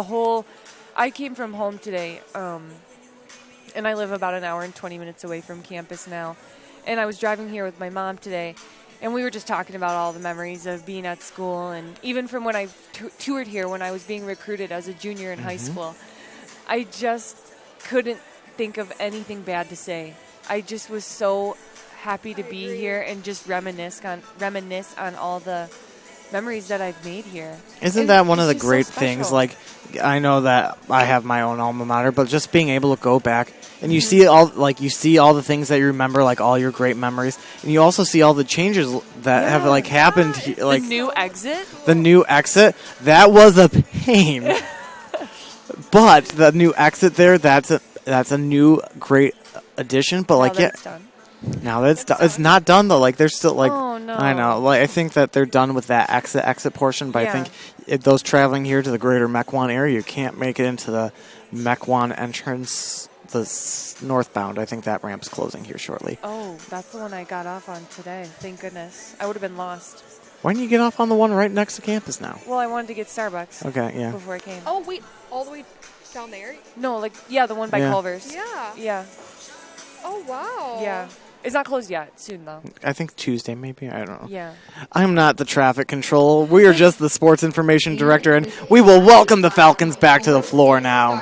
I came from home today, and I live about an hour and 20 minutes away from campus now. And I was driving here with my mom today, and we were just talking about all the memories of being at school, and even from when I toured here when I was being recruited as a junior in high school. I just couldn't think of anything bad to say. I just was so happy to be here and just reminisce on all the memories that I've made here. Isn't And that one of it's the just so great things? special. Like, I know that I have my own alma mater, but just being able to go back and you see all the things that you remember, like all your great memories, and you also see all the changes that have like happened. Like the new exit. the new exit, that was a pain. But the new exit there, that's a new great addition. But like, Now that yeah, it's done. now that it's not done though. Like, they're still like, Oh, no. I know. Like, I think that they're done with that exit portion. But I Yeah. think those traveling here to the greater Mequon area, you can't make it into the Mequon entrance, northbound. I think that ramp's closing here shortly. Oh, that's the one I got off on today. Thank goodness. I would have been lost. Why didn't you get off on the one right next to campus now? Well, I wanted to get Starbucks Okay, yeah. before I came. Oh, wait, all the way down there? No, like, yeah, the one by Yeah. Culver's. Yeah. Yeah. Oh, wow. Yeah. It's not closed yet. Soon, though. I think Tuesday, maybe. I don't know. Yeah. I'm not the traffic control. We are just the sports information director, and we will welcome the Falcons back to the floor now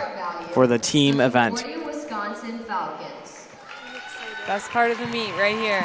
for the team event. Concordia-Wisconsin Falcons. Best part of the meet right here.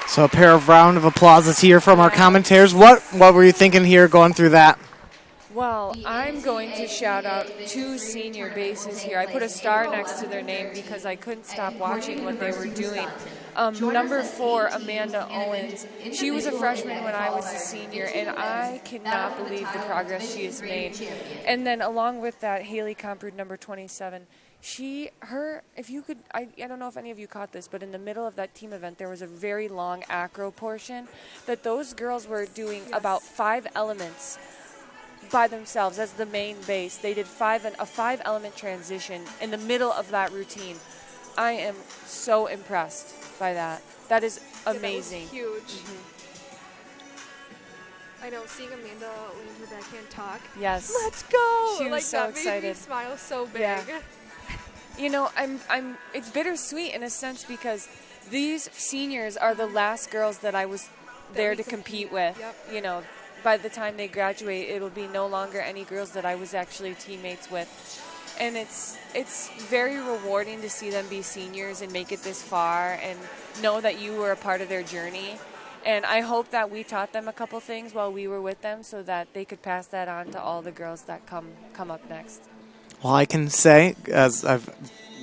So a pair of round of applauses here from our commentators. What were you thinking here going through that? Well, I'm going to shout out two senior bases here. I put a star next to their name because I couldn't stop watching what they were doing. Number 4, Amanda Owens. She was a freshman when I was a senior, and I cannot believe the progress she has made. And then along with that, Haley Comprud, number 27. If you could, I don't know if any of you caught this, but in the middle of that team event, there was a very long acro portion that those girls were doing about 5 elements by themselves as the main base. They did a 5-element transition in the middle of that routine. I am so impressed by that. That is amazing. That was huge. I know, seeing Amanda land her backhand talk. Yes. Let's go! She was like, so that excited. made me smile so big. Yeah. You know, it's bittersweet in a sense because these seniors are the last girls that I was there to compete with. Yep. You know, by the time they graduate, it'll be no longer any girls that I was actually teammates with. And it's very rewarding to see them be seniors and make it this far and know that you were a part of their journey. And I hope that we taught them a couple things while we were with them so that they could pass that on to all the girls that come up next. Well, I can say, as I've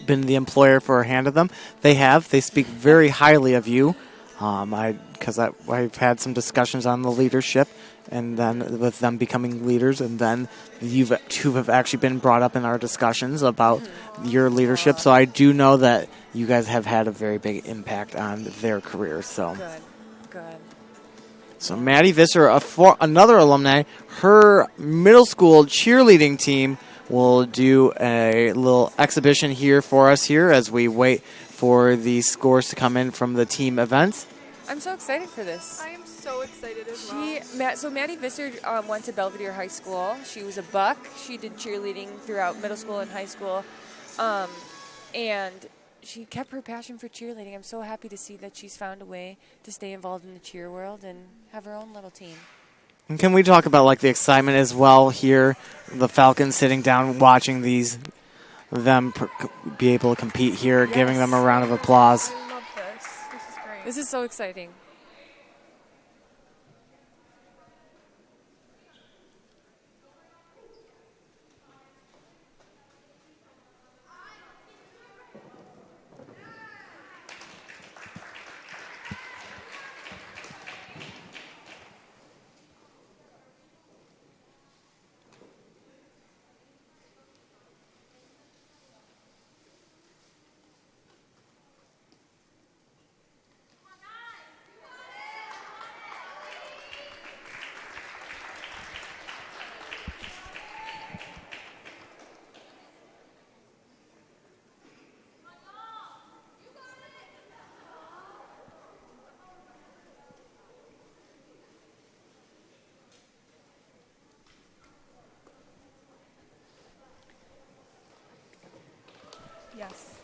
been the employer for a hand of them, they speak very highly of you. Because I've had some discussions on the leadership, and then with them becoming leaders, and then you two have actually been brought up in our discussions about your leadership. So I do know that you guys have had a very big impact on their careers. So Good. So Maddie Visser, another alumni, her middle school cheerleading team will do a little exhibition here for us here as we wait for the scores to come in from the team events. I'm so excited for this. I am so excited as well. So Maddie Visser went to Belvedere High School. She was a buck. She did cheerleading throughout middle school and high school. And she kept her passion for cheerleading. I'm so happy to see that she's found a way to stay involved in the cheer world and have her own little team. And can we talk about the excitement as well here? The Falcons sitting down watching them be able to compete here, giving them a round of applause. I love this. This is great. This is so exciting. Yes.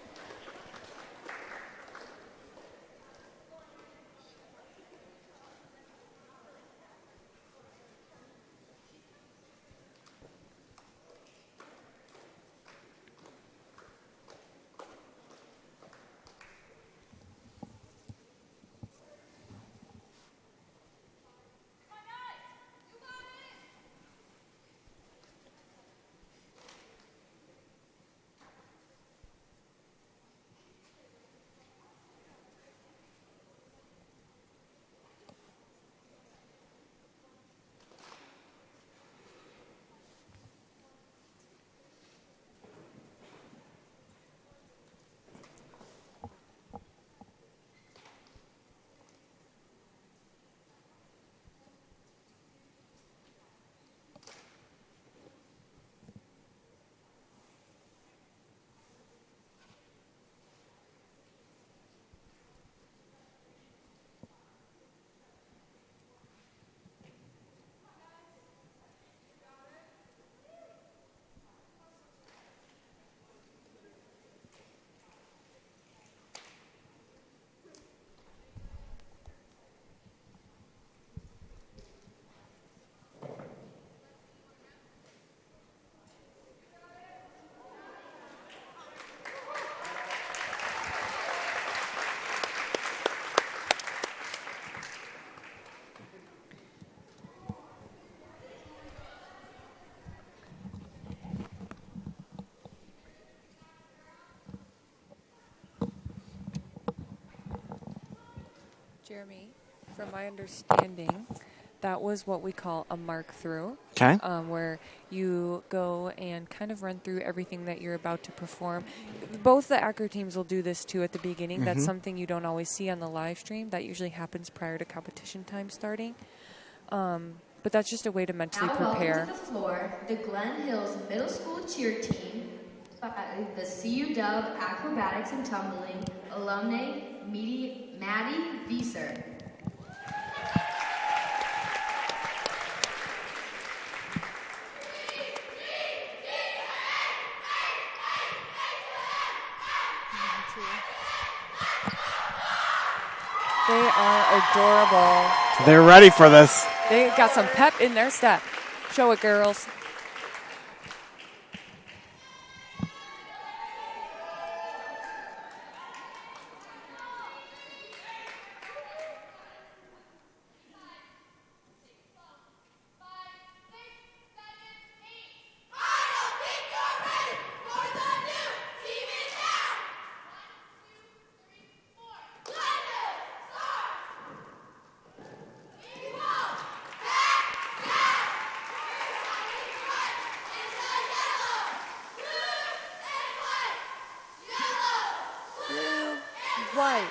Jeremy, from my understanding, that was what we call a mark through. Okay. Where you go and kind of run through everything that you're about to perform. Both the Acro teams will do this too at the beginning. That's something you don't always see on the live stream. That usually happens prior to competition time starting. But that's just a way to mentally prepare. Welcome to the floor, the Glen Hills Middle School cheer team, the CU Dub Acrobatics and Tumbling alumni, Maddie Visser. They are adorable. They're ready for this. They got some pep in their step. Show it, girls. White.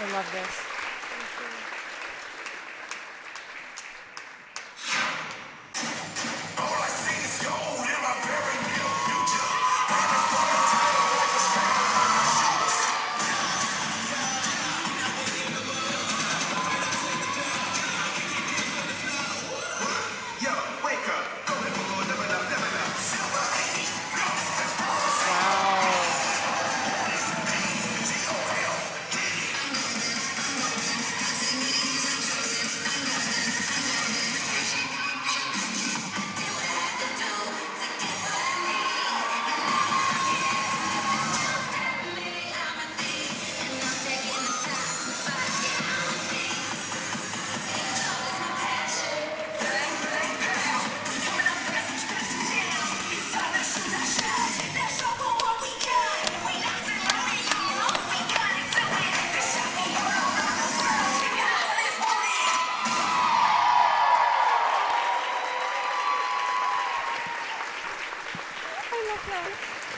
I love this.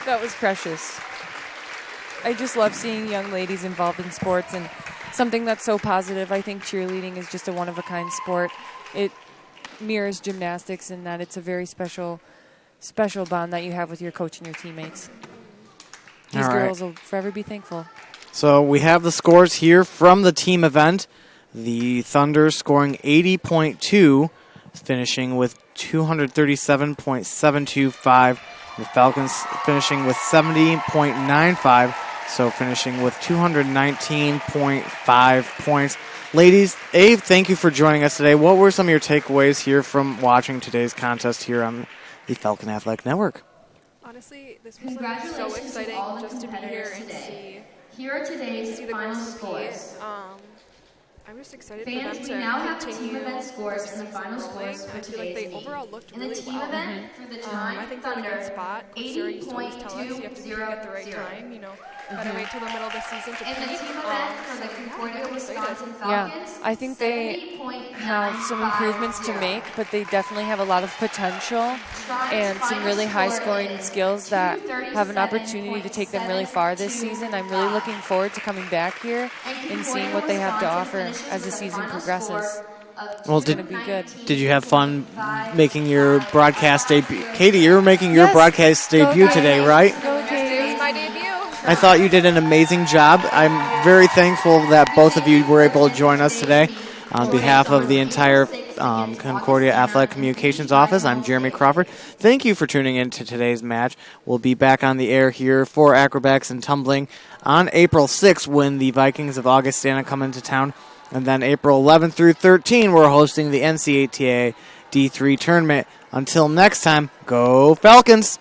That was precious. I just love seeing young ladies involved in sports and something that's so positive. I think cheerleading is just a one-of-a-kind sport. It mirrors gymnastics in that it's a very special bond that you have with your coach and your teammates. These girls will forever be thankful. So we have the scores here from the team event. The Thunder scoring 80.2, finishing with 237.725. The Falcons finishing with 70.95, so finishing with 219.5 points. Ladies, Abe, thank you for joining us today. What were some of your takeaways here from watching today's contest here on the Falcon Athletic Network? Honestly, this was so exciting just to be here and see. Here are today's final scores. I'm just excited Fans, for we them to now have the continue team event scores and the final rolling. scores for I feel like today's they overall looked In the really team well. event for the Trine I think they're in a good Thunder, spot. Coach Sarah used to always tell us you have to peak at the right 80.200. time. You know, gotta wait till the middle of the season to In the peak. team event for the Concordia-Wisconsin Falcons, I think they have some improvements to make, but they definitely have a lot of potential and some really high-scoring skills that have an opportunity to take them really far this season. I'm really looking forward to coming back here and seeing what they have to offer as the season progresses. Well, It's going to be good. Did you have fun making your broadcast debut? Katie, you were making your broadcast debut today, right? Go, Katie. It was my debut. I thought you did an amazing job. I'm very thankful that both of you were able to join us today. On behalf of the entire Concordia Athletic Communications Office, I'm Jeremy Crawford. Thank you for tuning in to today's match. We'll be back on the air here for Acrobatics and Tumbling on April 6th when the Vikings of Augustana come into town. And then April 11th through 13, we're hosting the NCATA D3 tournament. Until next time, go Falcons!